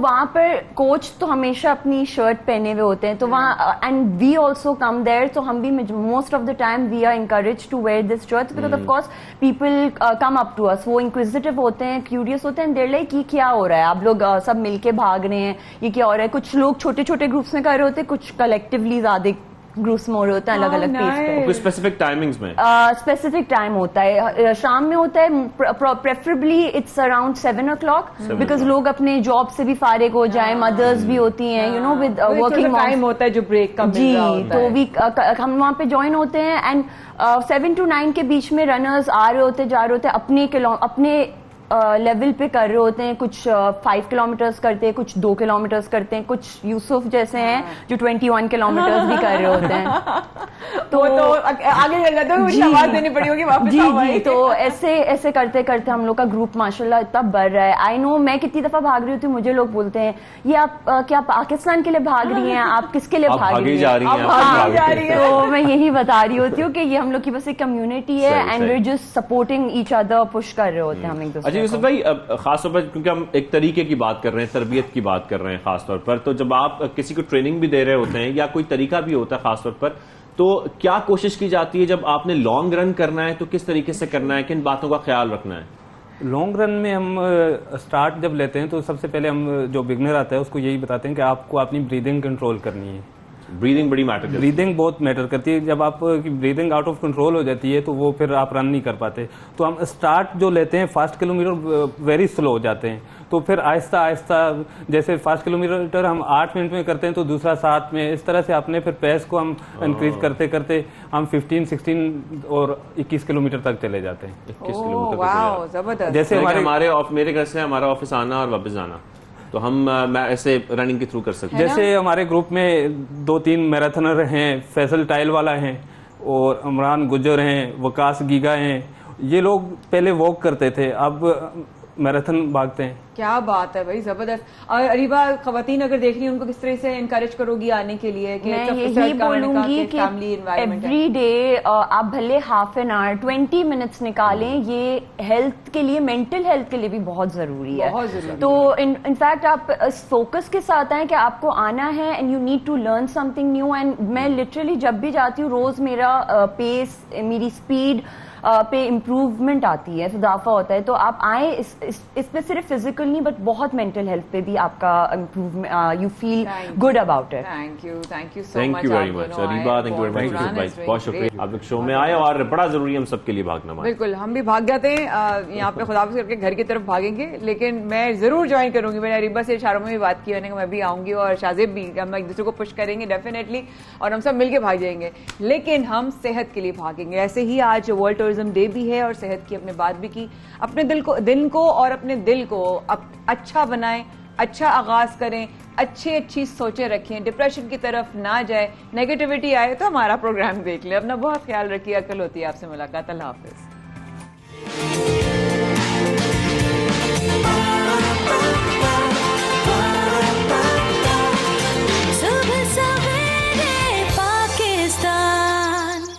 وہاں پر کوچ تو ہمیشہ اپنی شرٹ پہنے ہوئے ہوتے ہیں, تو وہاں اینڈ وی آلسو کم دیر, تو ہم بھی most of the time we are encourage to wear this shirts because of course people come up to us, وہ انکویزیٹو ہوتے ہیں, کیوریس ہوتے ہیں, دیر لائک یہ کیا ہو رہا ہے, آپ لوگ سب مل کے بھاگ رہے ہیں, یہ کیا ہو رہا ہے. کچھ لوگ چھوٹے چھوٹے گروپس میں کر رہے ہوتے ہیں, کچھ کلیکٹیولی زیادہ گروپس میں ہو رہے ہوتے ہیں الگ الگ پیس پہ. کوئی اسپیسیفک ٹائمنگز میں اسپیسیفک ٹائم ہوتا ہے, شام میں ہوتا ہے, preferably it's around 7 o'clock because لوگ اپنے جاب سے بھی فارغ ہو جائیں, مدرس بھی ہوتی ہیں, you know with working time ہوتا ہے جو بریک کا. جی, تو ہم وہاں پہ جوائن ہوتے ہیں اینڈ 7 to 9 کے بیچ میں رنرز آ رہے ہوتے جا رہے ہوتے, اپنے لیول پہ کر رہے ہوتے ہیں. کچھ 5 kilometers کرتے ہیں, کچھ 2 kilometers کرتے ہیں, کچھ یوسف جیسے ہیں جو 21 kilometers بھی کر رہے ہوتے ہیں. تو آگے چل جاتے ہیں, آواز دینی پڑی ہوگی واپس. جی, تو ایسے کرتے کرتے ہم لوگ کا گروپ ماشاءاللہ اتنا بڑھ رہا ہے. آئی نو میں کتنی دفعہ بھاگ رہی ہوتی ہوں, مجھے لوگ بولتے ہیں یہ آپ کیا پاکستان کے لیے بھاگ رہی ہیں, آپ کس کے لیے بھاگ رہی ہیں. تو میں یہی بتا رہی ہوتی ہوں کہ یہ ہم لوگ کی بس ایک کمیونٹی ہے and we are just supporting each other, push کر رہے ہوتے ہیں ہم ایک دوسرے. اچھا یوسف بھائی, خاص طور پر کیونکہ ہم ایک طریقے کی بات کر رہے ہیں, تربیت کی بات کر رہے ہیں خاص طور پر, تو جب آپ کسی کو ٹریننگ بھی دے رہے ہوتے ہیں یا کوئی طریقہ بھی ہوتا ہے خاص طور پر, تو کیا کوشش کی جاتی ہے جب آپ نے لانگ رن کرنا ہے تو کس طریقے سے کرنا ہے, کن باتوں کا خیال رکھنا ہے؟ لانگ رن میں ہم سٹارٹ جب لیتے ہیں تو سب سے پہلے ہم جو بگنر آتا ہے اس کو یہی بتاتے ہیں کہ آپ کو اپنی بریدنگ کنٹرول کرنی ہے. بریدنگ بڑی میٹر کرتی ہے, بریدنگ بہت میٹر کرتی ہے. جب آپ کی بریدنگ آؤٹ آف کنٹرول ہو جاتی ہے تو وہ پھر آپ رن نہیں کر پاتے. تو ہم اسٹارٹ جو لیتے ہیں 5 kilometer ویری سلو ہو جاتے ہیں, تو پھر آہستہ آہستہ جیسے 5 kilometer ہم 8 منٹ میں کرتے ہیں تو دوسرا 7 میں, اس طرح سے اپنے پھر پیس کو ہم انکریز کرتے کرتے ہم 15, 16 اور 21 kilometer تک چلے جاتے ہیں. 21 kilometer جیسے میرے گھر سے ہمارا آفس آنا اور واپس آنا, تو ہم ایسے رننگ کے تھرو کر سکتے ہیں. جیسے ہمارے گروپ میں 2-3 میراتھنر ہیں, فیصل ٹائل والا ہیں, اور عمران گجر ہیں, وکاس گیگا ہیں. یہ لوگ پہلے واک کرتے تھے, اب میراتھن بھاگتے ہیں. کیا بات ہے بھائی, زبردست. اور اریبا, خواتین اگر دیکھ رہی ہیں ان کو کس طرح سے انکریج کرو گی آنے کے لیے؟ میں یہی بولوں گی کہ ایوری ڈے آپ بھلے ہاف این آور 20 minutes نکالیں, یہ ہیلتھ کے لیے, مینٹل ہیلتھ کے لیے بھی بہت ضروری ہے. تو انفیکٹ آپ اس فوکس کے ساتھ آئیں کہ آپ کو آنا ہے and you need to learn something new. And میں لٹرلی جب بھی جاتی ہوں روز میرا پیس, میری اسپیڈ پہ امپروومنٹ آتی ہے, اضافہ ہوتا ہے. تو آپ آئیں, اس پہ صرف فزیکل نہیں بٹ بہت مینٹل ہیلتھ پہ بھی آپ کا improvement, you feel good about it. Thank you so thank much. You very much Areeba, thank you very much, بہت شکریہ آپ لوگ شو میں آئے, اور بڑا ضروری ہے ہم سب کے لیے بھاگنا. بالکل, ہم بھی بھاگ جاتے ہیں یہاں پہ, خداحافظ کر کے گھر کی طرف بھاگیں گے, لیکن میں ضرور جوائن کروں گی. میں نے اریبا سے اشاروں میں بھی بات کی, میں نے کہا میں بھی آؤں گی, اور شاذب بھی, ہم ایک دوسرے کو پش کریں گے ڈیفینیٹلی, اور ہم سب مل کے بھاگ جائیں گے, لیکن ہم صحت کے لیے بھاگیں گے. ایسے ہی آج ورلڈ ٹورزم ڈے بھی ہے, اور صحت کی اپنے بات بھی کی. اپنے دل کو اور اپنے دل کو اچھا بنائیں, اچھا آغاز کریں, اچھی سوچیں رکھیں, ڈپریشن کی طرف نہ جائیں, نیگیٹیوٹی آئے تو ہمارا پروگرام دیکھ لیں. اپنا بہت خیال رکھیے, عقل ہوتی ہے. آپ سے ملاقات, اللہ حافظ.